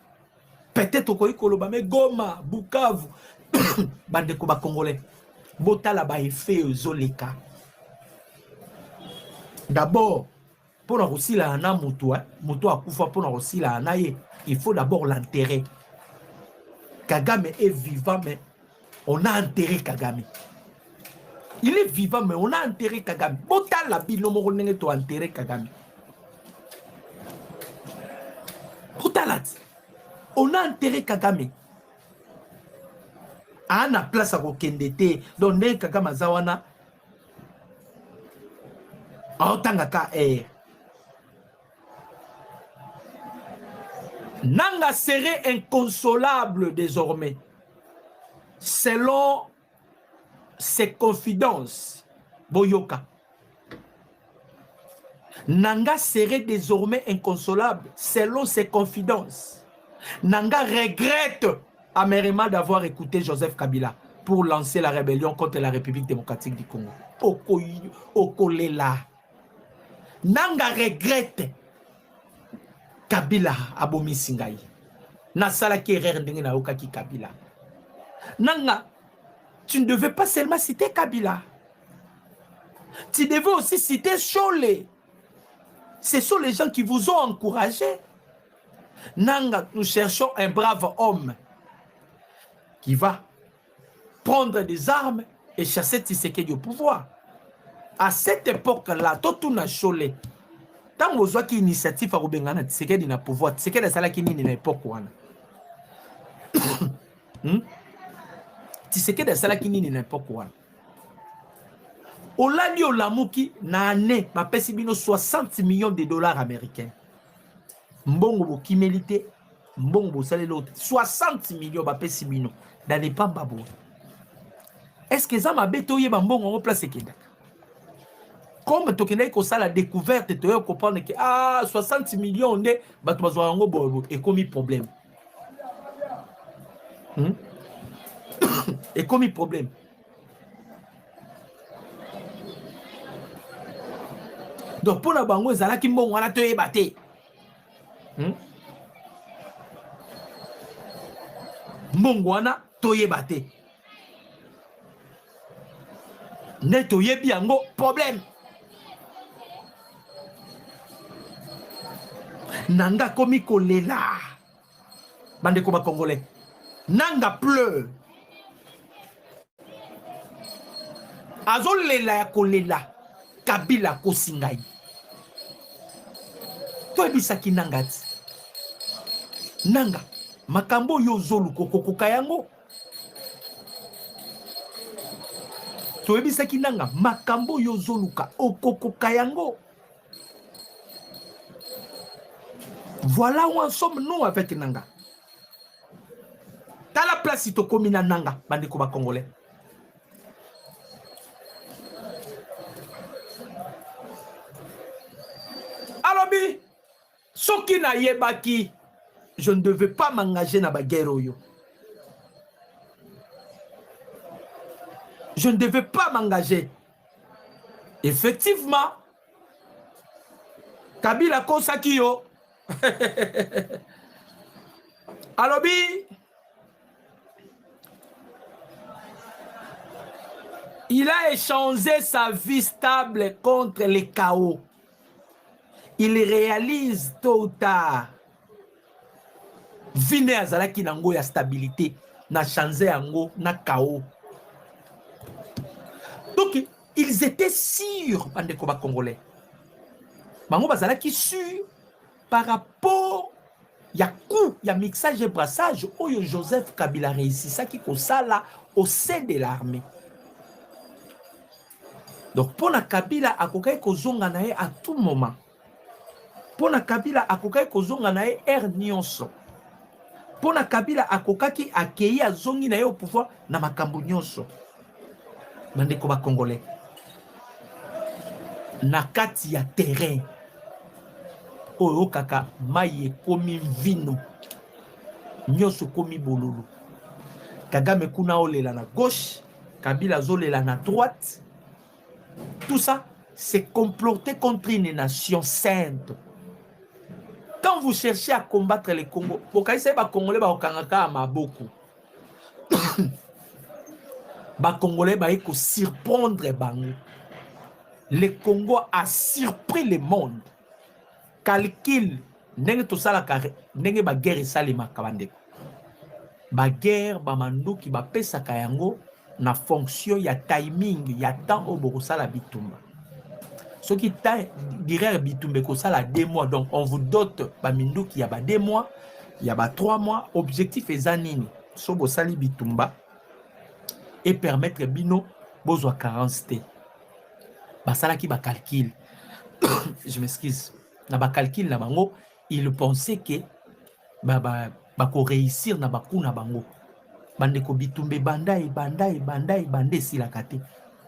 Peut-être ko ikoloba me Goma, Bukavu, bandeko ba congolais. Botala ba effet zoleka. D'abord, pour nous aussi la na mutu a kufa pour nous aussi la na ye, il faut d'abord l'enterrer. Kagame est vivant mais on a enterré Kagame. Il est vivant mais on a enterré Kagame. Botala bino mo nenge to enterrer Kagame. Botala. On a enterré Kagame. Ana place à Rokendete, donc Kagame Zawana. Nanga serait inconsolable désormais. Selon ses confidences, Boyoka. Nanga serait désormais inconsolable selon ses confidences. Nanga regrette amèrement d'avoir écouté Joseph Kabila pour lancer la rébellion contre la République démocratique du Congo. Okolela. Nanga regrette Kabila abomi singai. Nasala ki erreur ndenge na okaki Kabila. Nanga, tu ne devais pas seulement citer Kabila. Tu devais aussi citer Cholé. Ce sont les gens qui vous ont encouragé. Nanga, nous cherchons un brave homme qui va prendre des armes et chasser Tshisekedi au pouvoir. À cette époque-là, tout n'a Cholé. Tant que vous avez une initiative à Roubengana, Tshisekedi n'a pouvoir. Tshisekedi a qui n'est l'époque. Tshisekedi a qui n'est l'époque. Olali olamuki na année ma pesi bino 60 millions de dollars américains. Mbongo bo kimelite, mbongo bo salé l'autre. 60 millions ba pesi bino dans les pambabo. Est-ce que ça m'a bétoyé mbongo en place kenda? Comme tu connais que ça la découverte, tu comprendre que 60 millions de bato bazwango bo et comme problème. Et comme problème. Donc pour la bango ezala ki mbongo wana toyeba te. Mbongo wana toyeba te. Ne toyebi yango problème. Nanga komi kolela. Bande ko ba congolais. Nanga pleure. Azo lela ya kolela. Kabila kosingai. Toyebisaki nanga ti. Nanga makambo yo zolu kokokoka yango. Toyebisaki nanga makambo yo zoluka okokoka yango. Voilà où en sommes nous avec nanga. Dans la place to komina nanga bandeko ba congolais. Alobi soki na yebaki je ne devais pas m'engager dans la guerre. Je ne devais pas m'engager. Effectivement, Kabila Kosakio. Alobi, il a échangé sa vie stable contre les chaos. Il réalise tôt ou tard. Vine azalaki nango ya stabilité, na changé yango na chaos. Donc, ils étaient sûrs, bandeko ba congolais. Bango bazalaki sûrs par rapport ya coup, ya mixage et brassage oyo Joseph Kabila réussissaki kosala au sein de l'armée. Donc, pour la Kabila akokai kozonga na ye à tout moment. Pour la Kabila akokai kozonga na ye nyonso. Pona Kabila akokaki akei azongi na ye au pouvoir na makambo nyonso. Bandeko ba congolais. Na kati ya terrain. Oyo kaka maye komi vino. Nyonso komi bololo. Kagame kuna olela na gauche, Kabila zolela na droite. Tout ça, c'est comploté contre une nation sainte. Quand vous cherchez à combattre les Congo, vous savez que les Congolais beaucoup. Les Congolais vont surprendre Bango. Le Congo a surpris le monde. Calcul, n'est-ce tout ça la n'est-ce pas guerre salima kabande. Ba guerre ba mandu qui ba pesa kayango na fonction ya timing ya temps au borosala bitumba. Ce qui dirait bitumbe ko sala 2 mois, donc on vous dote ba mindu qui y a ba 2 mois, il y a ba 3 mois, objectif est zanini so bo sali bitumba et permettre bino bozwa carence te. Ba sala ki ba calcul. Je m'excuse. Na ba calcul na bango, il pensait que ba ko réussir na ba kuna bango. Bande ko bitumbe bandai bande sila kate.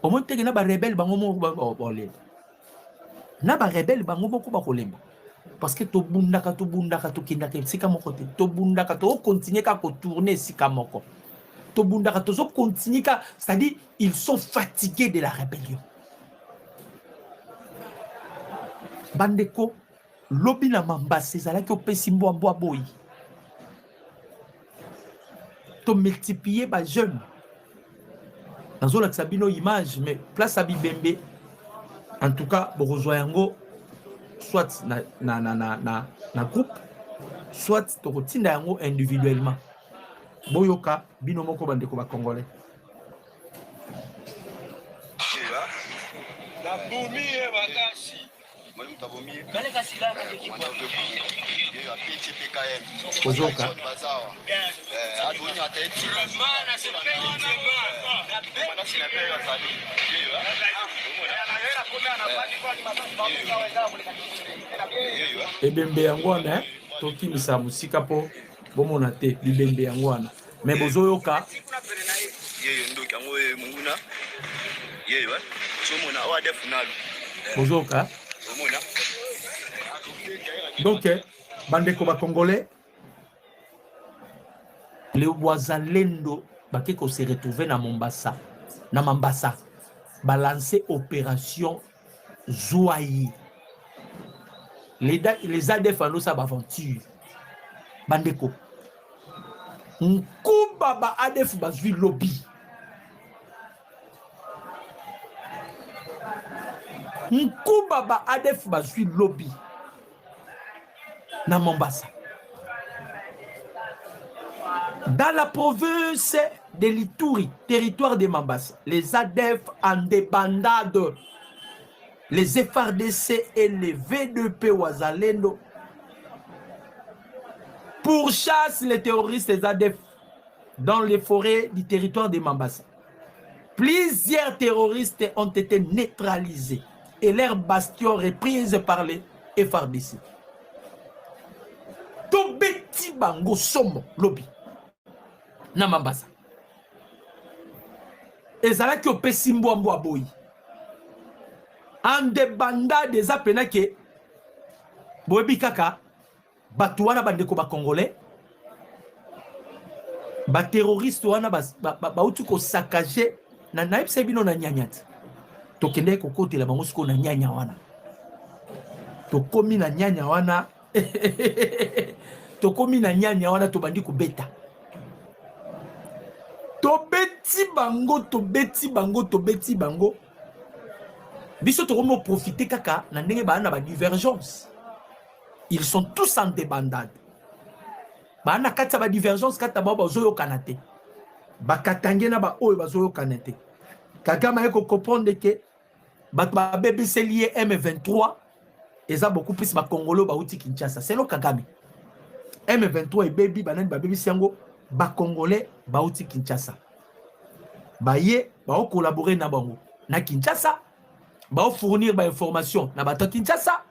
Au moins te na ba rebelle bango mo bolé. Na ba rebelle bango boko ba kolemba parce que to bundaka to kindaka sika moko te to bundaka to continuer ka ko tourner sika moko to bundaka to so continuer ka, c'est-à-dire ils sont fatigués de la rébellion. Bandeko lobi na mambase zala ki opesi mbo boy to multiplier ba jeune nazo la sabino image mais place abibembe. En tout cas, Borozoyango, soit na groupe, soit Tokotinda yango individuellement. Boyoka, binomoko bandeko ba congolais. La boumi et bakashi. ebembe yango wana tokimisa musika po bomona te libembe yango wana me bozoyoka bozoyoka donc bandeko bakongolais le wazalendo bakeko se retrouver na Mombasa na Mambasa balancer opération Zouaï. Les ADF en sa aventure bandeko nkuba ba ADF bazui lobby nkuba ba ADF bazui lobby na Mombasa dans la province de l'Ituri, territoire de Mombasa. Les ADF en débandade, les FARDC et les V2P Wazalendo pourchassent les terroristes des ADF dans les forêts du territoire de Mombasa. Plusieurs terroristes ont été neutralisés et leurs bastions repris par les FARDC. Tobeti bango somo lobby na Mombasa. Ezalaki opesi mbwa boyi. En débandade des apenake boyebi kaka batu wana bandeko ba congolais ba terroriste wana bauti ko saccager na naipse bino na nyanyat. Tokende ko kotela bango siko na nyanya wana. Tokomi na nyanya wana. Tokomi na nyanya wana tobandi ko beta. Tobeti bango. Biso tokomo profiter kaka na ndenge bana ba divergence. Ils sont tous en débandade. Bana kata ba divergence kata ba bazoyo kanate. Ba katange na ba oyo bazoyo kanate. Kagama eko comprendre que ba BBC lié M23 eza beaucoup plus ba Congolo ba uti Kinshasa. C'est le Kagame. M23 et baby banani ba BBC yango ba Congolais ba uti Kinshasa. Ba ye ba collaborer na bango na Kinshasa. Ba fournir ba information na bato Kinshasa.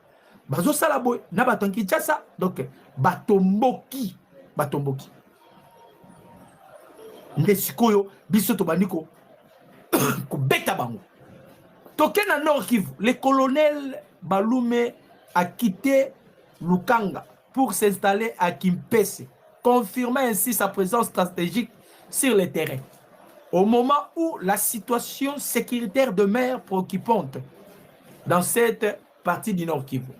Bazo sala boy na bato Kinshasa. Donc batomboki. Ndesikoyo biso to baniko ko beta bango. Toke na Nord Kivu, le colonel Balume a quitté Lukanga pour s'installer à Kimpese, confirmant ainsi sa présence stratégique sur le terrain. Au moment où la situation sécuritaire demeure préoccupante dans cette partie du Nord Kivu.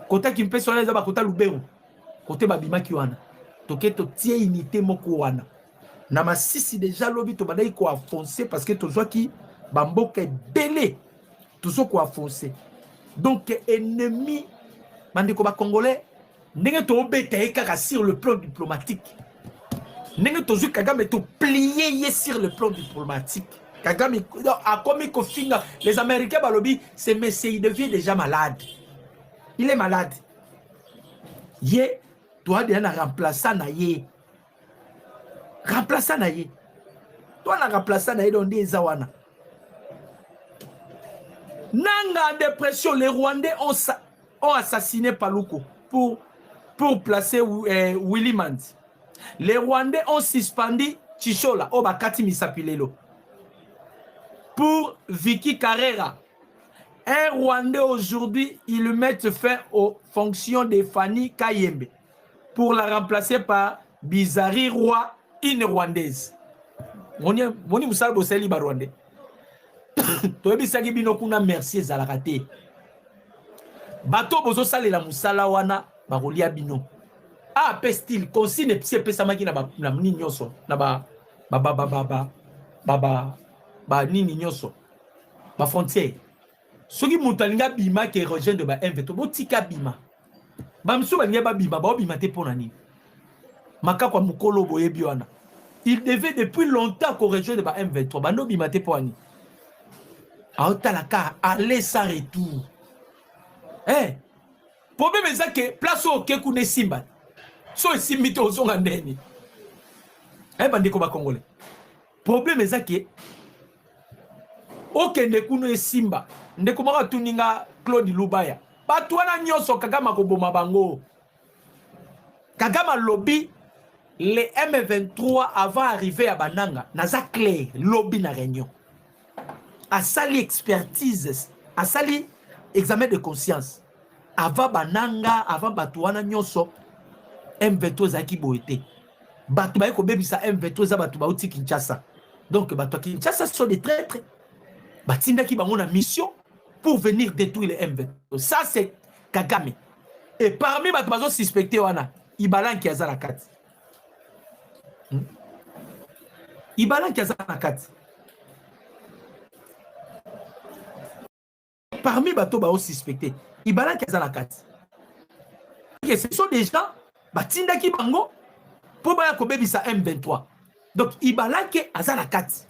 Côté Kimpese, on a côté Lubero, côté Babima Kiwana, toke to tie unité moko wana. Na masisi déjà lobi to badai ko afoncer parce que to qui bamboka belé toujours ko afoncer. Donc ennemi bandeko ba congolais ndenge to beta kaka sur le plan diplomatique. Ndenge to zu Kagame to plier sur le plan diplomatique. Kagame a commis ko finga les Américains balobi c'est monsieur il devient déjà malade. Il est malade. Yé toi de na remplaçant na yé. Remplaçant na yé. Toi na remplaçant na yé dans des awana. Nanga en dépression, les Rwandais ont assassiné Paluku pour placer Willy Manzi. Les Rwandais ont suspendu Chichola, Obakati Misapilelo. Pour Vicky Carrera, un Rwandais aujourd'hui, ils mettent fin aux fonctions de Fanny Kayembe pour la remplacer par Bizarri Roi, une Rwandaise. Moni Moussal Bosseli Barwandais. Toyebisaki bino kuna merci ezalaka te. Bato bozo salela musala wana bakolia bino. Ah pestil consigne psi pesamaki na nini nyoso na ba nini nyoso. Ba frontière. Soki mutalinga bima ke rejoindre ba M23 botika bima. Ba msu ba nyeba bima ba bima te pona nini. Maka kwa mukolo boyebi wana. Il devait depuis longtemps qu'on rejoindre ba M23 ba no bima te pona nini. Aotalaka aller sans retour. Eh, problème est que place au Kekune Simba. So simito zonga ndeni. Eh bandeko ba Congolais. problème eza ke okende kuno esimba ndeko moko tuninga Claude Lubaya bato wana nyonso Kagame akoboma bango. Kagame lobby les M23 avant arriver à Bananga naza clair lobby na réunion a sali expertise a sali examen de conscience avant Bananga avant bato wana nyonso M23 zaki boete bato ba ko bebisa M23 za bato ba uti Kinshasa. Donc bato Kinshasa sont des traîtres. Batinda ki bango na mission pour venir détruire les M23. Ça c'est Kagame. Et parmi bato bazo suspecté wana Ibalan qui a la carte. Ibalan qui a la carte. Parmi bato bazo suspecté Ibalan qui a la carte. Et ce sont des gens batinda ki bango pour baya ko bebisa M23. Donc Ibalan qui a la carte.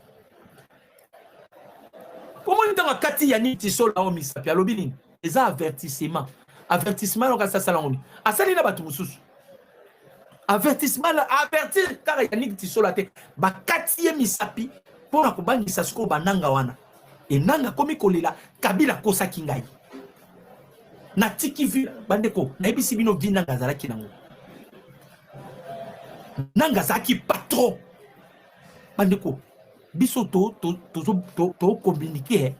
Comment on a Kati Yannick Tissot la omi sapia lobini les avertissements donc ça ça la omi asali na batu mususu avertissement avertir car Yannick Tissot la te ba Kati misapi pour na kobangisa siko bananga wana et nanga komi kolela Kabila kosa kingai na tiki vi bandeko na ebisi bino vina ngazala kinango nanga zaki patron bandeko biso to communiquer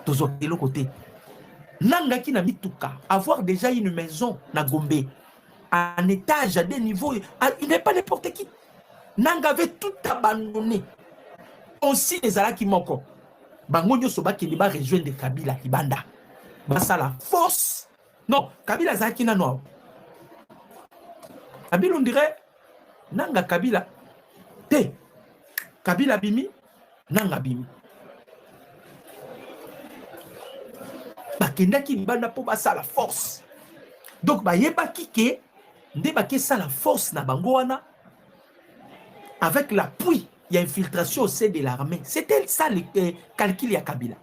tozo de l'autre côté nanga ki na mituka avoir déjà une maison na Gombe un étage à des niveaux il n'est pas n'importe qui nanga avait tout abandonné aussi les ala qui moko bango nyoso ba ki ba rejoindre Kabila libanda basa la force non Kabila zaki na no Kabila on dirait nanga Kabila te Kabila bimi, nanga bimi. Bakenda ki banda po basa la force. Donc ba yeba kike nde ba ça la force na bango wana avec l'appui, il y a infiltration au sein de l'armée. C'était ça le calcul ya Kabila.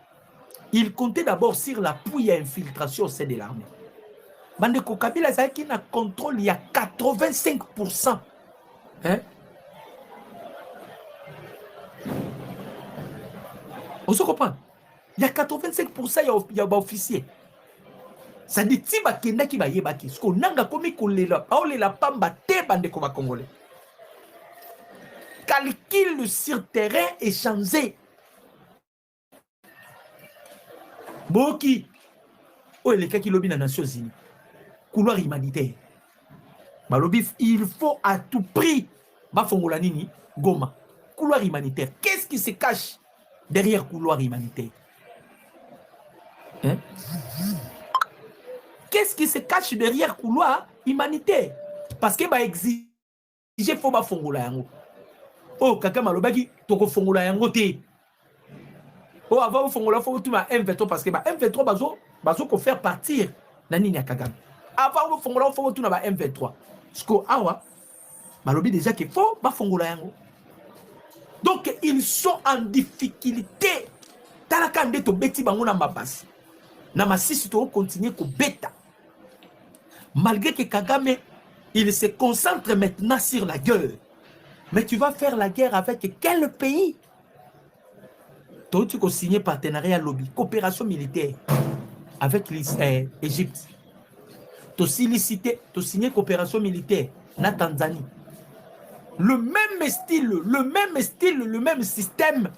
Il comptait d'abord sur l'appui et infiltration au sein de l'armée. Bandeko Kabila zaki na contrôle il y a 85%. Hein? On se comprend. Il y a 85% il y a des officiers. Ça dit si bakenda ki ba yebaki. Ce qu'on nanga komi kolela, la pamba te bande ko ba congolais. Calcul sur terrain et changé. Boki o le kaki lobi na Nations Unies. Couloir humanitaire. Ba lobi il faut à tout prix ba fongola nini Goma. Couloir humanitaire. Qu'est-ce qui se cache derrière couloir humanitaire? Hein? Qu'est-ce qui se cache derrière couloir humanitaire? Parce que bah exiger faut ba fongola yango. Oh kaka malobaki toko fongola yango te. Oh avant fongola faut tout ma M23 parce que bah M23 bazo ko faire partir na nini ya Kagame. Avant fongola faut tout na ba M23. Sko awa malobi déjà que faut ba fongola yango. Donc ils sont en difficulté. Talaka ndeto beti bango na mabasi. Na masisi to continuer ko beta. Malgré que Kagame il se concentre maintenant sur la guerre. Mais tu vas faire la guerre avec quel pays? Toi tu as signé partenariat lobby, coopération militaire avec l'Égypte. Tu as signé coopération militaire na Tanzanie. Le même style, le même système.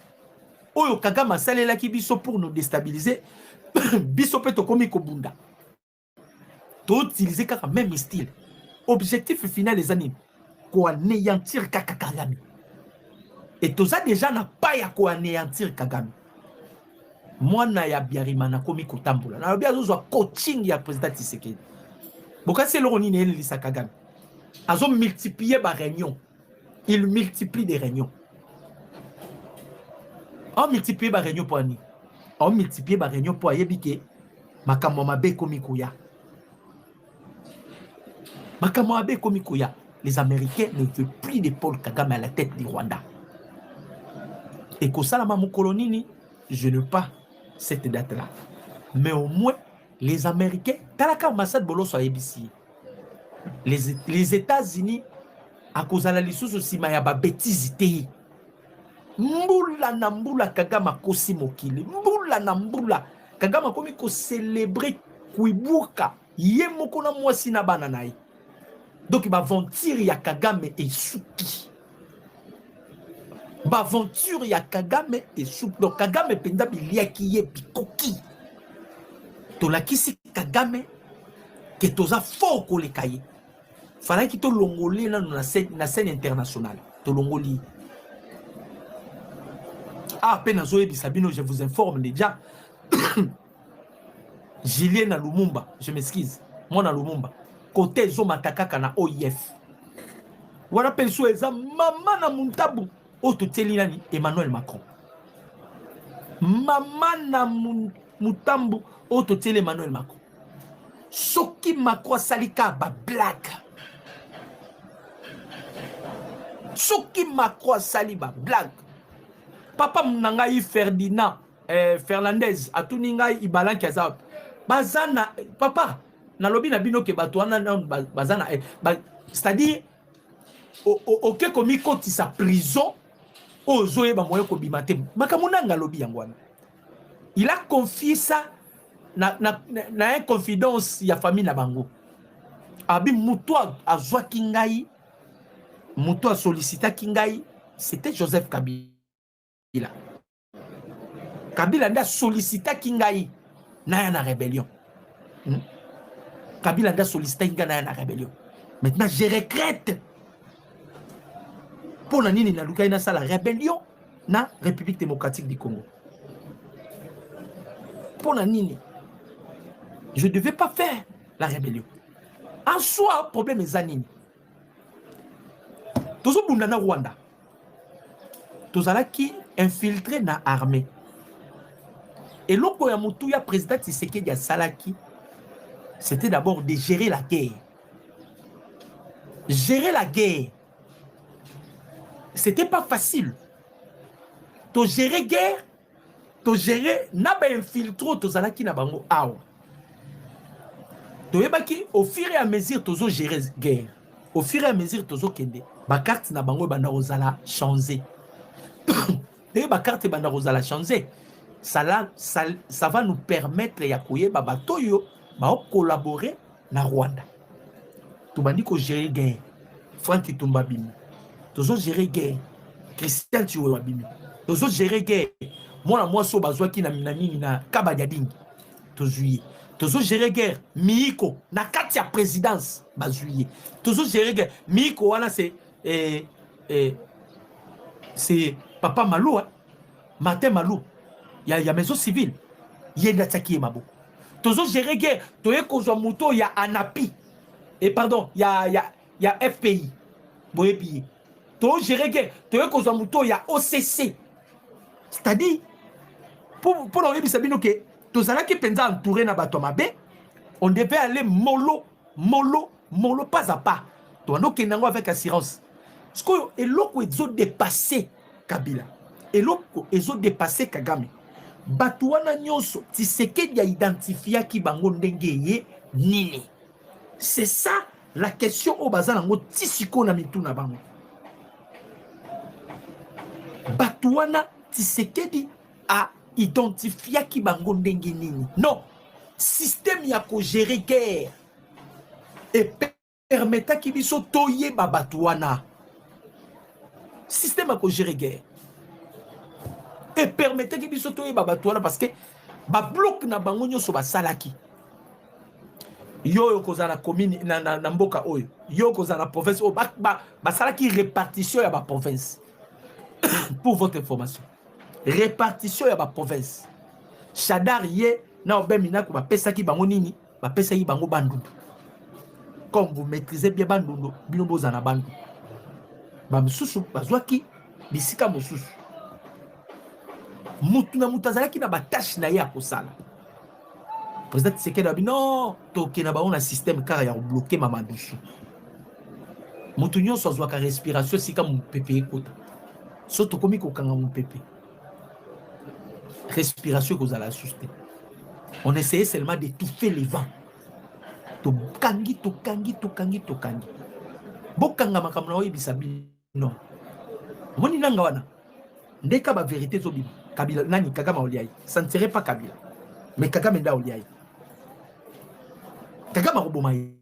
Oyo Kagame salela ki biso pour nous déstabiliser. Biso pe to komi ko bunda. Tu utiliser le même style. Objectif final des années, quoi anéantir Kagame. Et tout ça déjà n'a pas ya quoi anéantir Kagame. Moi na ya biarima na komi ko tambola. Na bia zo coaching ya président Tshisekedi. Boka c'est l'oroni ne lisa Kagame. Azo multiplier ba réunion. Il multiplie des réunions. On multiplie ba réunion pour ani. On multiplie ba réunion pour yebike makambo mabe komi kuya. Makamwabe Komikoya, les Américains ne veulent plus de Paul Kagame à la tête du Rwanda. Et Kosalama Mokolonini, je ne pas cette date-là. Mais au moins, les Américains, Talaka Massad Bolo soit ABC. Les États-Unis, à cause de la licence aussi, il y a des bêtises. mbula na mbula Kagame akosi mokili, mbula na mbula Kagame akomi ko célébrer kuibuka ye moko na mwasi na bana na ye. Donc baventure ya Kagame esuki, baventure ya Kagame esuki. Donc Kagame penza biliaki ye bikoki tolakisi Kagame ke toza fort koleka ye. Falaki to longoli na scène internationale to longoli. Ah, peine Zoé Bisabino, je vous informe déjà. Julien na Lumumba, je m'excuse. Moi na Lumumba. Côté Zoma Takaka na OIF. Voilà perso eza mama na muntabu. Oto nani Emmanuel Macron. Mama na mutambu oto tele Emmanuel Macron. Soki Macron salika ba blague. Soki Macron sali ba blague. Papa mnangai Ferdinand Fernandez atuni ngai ibalan kaza bazana papa na lobi na bino ke batwana bazana c'est-à-dire OK komi koti sa prison ozoye ba moyo ko bimate makamunanga lobi yangwana. Il a confié ça na une confidence ya famille na bango. Abi muto azwa kingai muto a sollicita kingai, c'était Joseph Kabila. Kabila nda sollicita kingai na na rébellion. Kabila nda sollicita kingai na rébellion. Maintenant je regrette. Pour la nini na lukai na sala rébellion na République démocratique du Congo. Pour la nini je ne devais pas faire la rébellion. En soi problème est zanini. Tozo bunda na Rwanda. Tozalaki infiltré na armée. Et l'autre ya mutu ya président Tshisekedi ya salaki, c'était d'abord de gérer la guerre. Gérer la guerre. C'était pas facile. To gérer guerre, to gérer na ba infiltro tozalaki na bango awa. To yebaki au fur et à mesure tozo gérer guerre. Au fur et à mesure tozo kende, ba carte na bango banda ozala changer. Et ma carte banda la changer. Ça va nous permettre ya koye babatoyo ba collaborer na Rwanda. Tu bandi ko gérer guerre. Franck Kitumba bimi. Tozo gérer guerre. Christian Chiwewa bimi. Tozo gérer guerre. Moi so bazwaki na minamini na Kabadiadingi. Tozuye. Tozo gérer guerre. Miiko na kati ya présidence bazuye. Tozo gérer guerre. Miiko wana c'est Papa Malou, hein? Martin Malou. Il y a maison civile. Il y a une attaque qui est mabou. Tozo gérer guerre. Toye kozwa muto il y a ANAPI. Et pardon, il y a FPI. Boye piye. Tozo gérer guerre. Toye kozwa muto il y a OCC. C'est-à-dire, pour l'enlever bisabino que tozala qui penza entouré na bato mabe, on devait aller mollo, pas à pas. Toano kenango avec assurance. Ce que eloko ezo dépassé Kabila. Eloko ezo dépassé Kagame. Batuana nyonso Tshisekedi a identifié ki bango ndenge ye nini. C'est ça la question au bazar nango tisiko na mitu na bango. Batuana Tshisekedi a identifié ki bango ndenge nini. Non, système ya ko gérer guerre et permettre ki biso toye ba batuana. Système à gérer guerre et permettez que biso toye babatoana parce que ba bloc na bango nyoso ba salaki yo kozana commune na mboka oyo yo kozana province o ba salaki répartition ya ba province. Pour votre information, répartition ya ba province Chadar ye na obemina ko ba pesaki bango nini ba pesaki bango bandundu. Comme vous maîtrisez bien bandundu bino bozana bandundu bamsusu bazwaki bisika mosusu mutu na mutazalaki na batache na ye ya kosala. Président Tshisekedi abi non toke na baona système car ya bloquer mamandusu mutu nyonso azwaka respiration sika mopepe ekota so tokomi kokanga mopepe respiration kozala suste. On essayait seulement d'étouffer les vents. Tokangi bokanga makamna oyebisa bino. Moni nanga wana. ndeka ba vérité zobima Kabila nani Kagame Oliaï, ça ne serait pas Kabila mais Kagame nda Oliaï, Kagame Robomaï,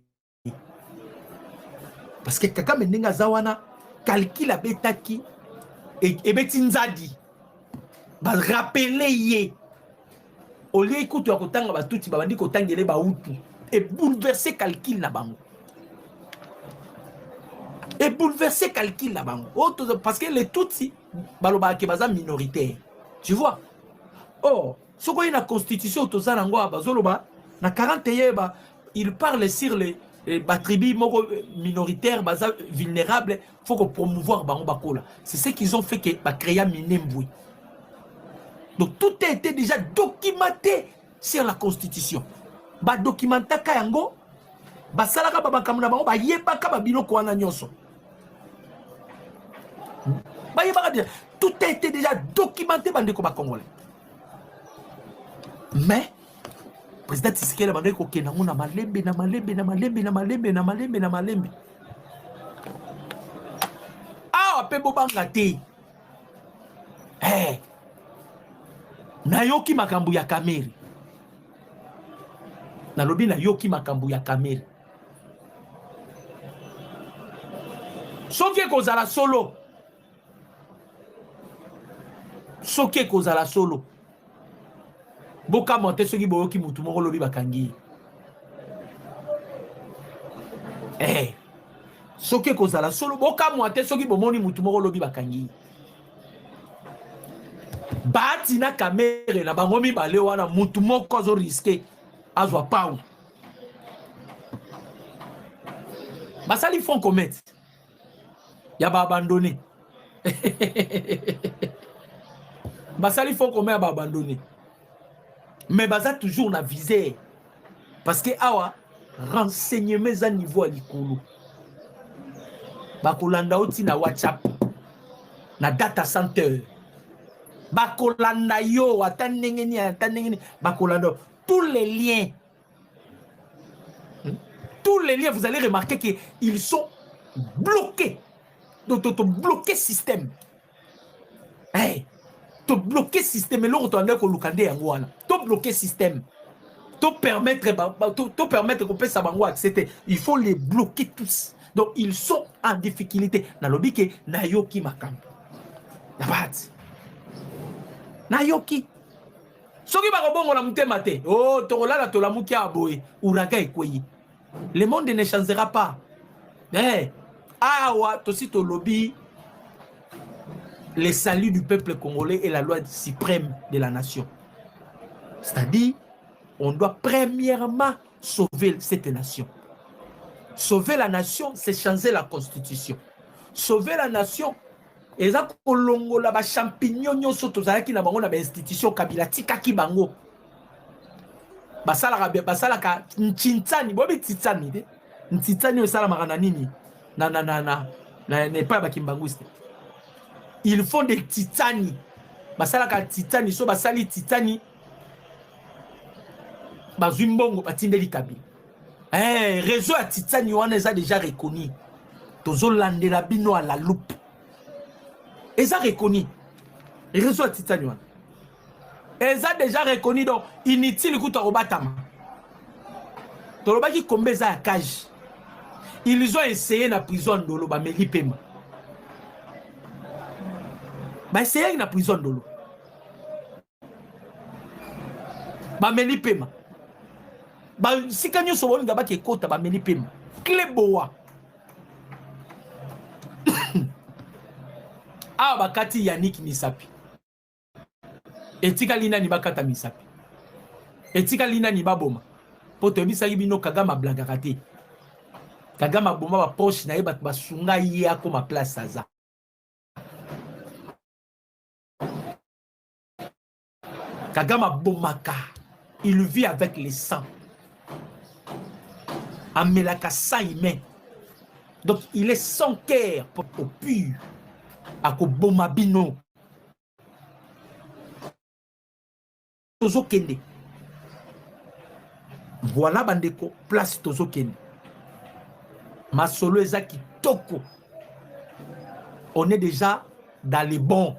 parce que Kagame ndenga zawana calcul betaki et betinzadi ba rappeler ye au lieu écoute ya kotanga ba tuti ba bandi kotangele ba utu et bouleverser calcul na bango, et bouleverser calcul na bango parce que les tutsi baloba ke baza minoritaire, tu vois. Or ce qu'on a une constitution tozanango bazoloba na 41 ba il parle sur les tribus minoritaires baza vulnérables, faut que promouvoir bango bakola. C'est ce qu'ils ont fait que ba créer Minembwe. Donc tout a été déjà documenté sur la constitution. Ba documenta kayango ba salaka ba bakamuna bango ba yebaka ba biloko wana nyonso. Ba yebaka déjà tout a été déjà documenté bandeko ba congolais. Mais président Tshisekedi bandeko ko kenango na malembe na malembe na malembe na malembe na malembe na malembe. Ah pe bobanga te. Eh nayoki makambu ya Kameri. Nalobi nayoki makambu ya Kameri. Soki kozala solo. Soki kozala solo. Boka monte soki boyoki mutu moko lobi bakangi. Eh. Soki kozala solo. Boka monte soki bomoni mutu moko lobi bakangi. Bati na Kamere na bango mibale wana mutu moko azo risqué azwa pau. Basali font commettre. Ya ba abandonné. Basali font commettre ba abandonné. Mais baza toujours na visée. Parce que awa renseignements à niveau à likolo. Bakolanda oti na WhatsApp. Na data center. Bakolanda yo atandengeni bakolanda tous les liens. Tous les liens, vous allez remarquer qu'ils sont bloqués. Donc bloqué système. Hey, to bloquer système et l'autre on a ko lukande yangoana. To bloquer système. To permettre qu'on puisse savoir accepter. Il faut les bloquer tous. Donc ils sont en difficulté. Na lobike na yoki makam. Nabat. Nayoki. Soki bakobongo na mutema te. Oh, tolala tolamuki aboye. Uraga ekweyi. Le monde ne changera pas. Eh, awa tosi to lobby le salut du peuple congolais et la loi suprême de la nation. C'est-à-dire, on doit premièrement sauver cette nation. Sauver la nation, c'est changer la constitution. Sauver la nation, eza kolongola ba champignon nyonso tozalaki na bango na ba institution kabila tikaki bango. Basalaka ntintani bobi titsani de ntitsani osala makana nini na pas bakimbanguiste. Ils font des titani. Basalaka titani so basali titani bazumbongo batindeli kabila. Eh réseau à titani wana eza déjà reconnu. Tozolandela bino à la loupe. Ils ont reconnu. Les réseaux de Titanium. Ils ont déjà reconnu donc inutile que tu as rebatama. Tu as rebattu combien à cage. Ils ont essayé la prison de l'eau, mais ils paiement. Bah essayé la prison de l'eau. Bah mais ils paiement. Bah si quand nous sommes là-bas qui écoute, bah mais ils paiement. Clé boa. Ah bakati Yannick Misapi. Etika lina ni bakata Misapi. Etika lina ni baboma. Poto bisaki bino Kagame blaga kati. Kagame bomba ba poche na yeba basunga ye akoma place aza. Kagame bomaka. Il vit avec les sangs. Amelaka sang humain. Donc il est sans cœur au pur. Ako bomabino tozo kende. Voilà bandeko place tozo kende. Masolo ezaki toko. On est déjà dans les bons.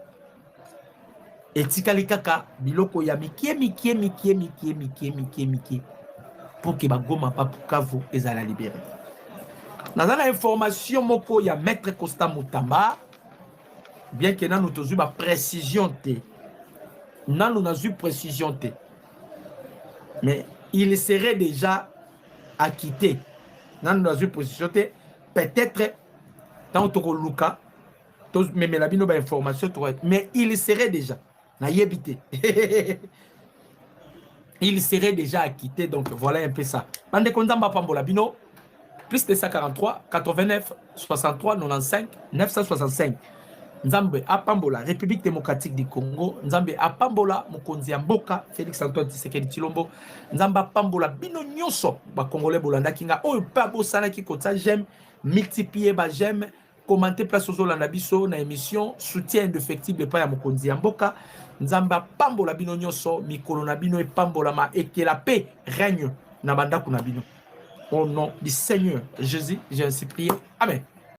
etikali kaka biloko ya mikie pour que bagoma pa Bukavu ezala libéré. Dans la information moko ya maître Costa Mutamba, bien que nous avons une précision, nous avons une précision, mais il serait déjà acquitté. Nous avons une précision, peut-être dans le Luka, mais la bino ba information, mais il serait déjà, il serait déjà acquitté, donc voilà un peu ça. Bande Kondamba Pambola Bino, plus de 143, 89, 63, 95, 965. Nzambe apambola République démocratique du Congo, Nzambe apambola Mokonzi ya Mboka Félix Antoine Tshisekedi Tshilombo, Nzambe apambola bino nyonso ba Congolais bolanda kinga oyo pa bosala ki kota j'aime, multiplier ba j'aime, commenter place aux Olanda biso na émission, soutien indéfectible pa ya Mokonzi ya Mboka, Nzambe apambola bino nyonso, mikolo na bino epambola ma et que la paix règne na banda kuna bino. Au nom du Seigneur Jésus, j'ai ainsi prié. Amen.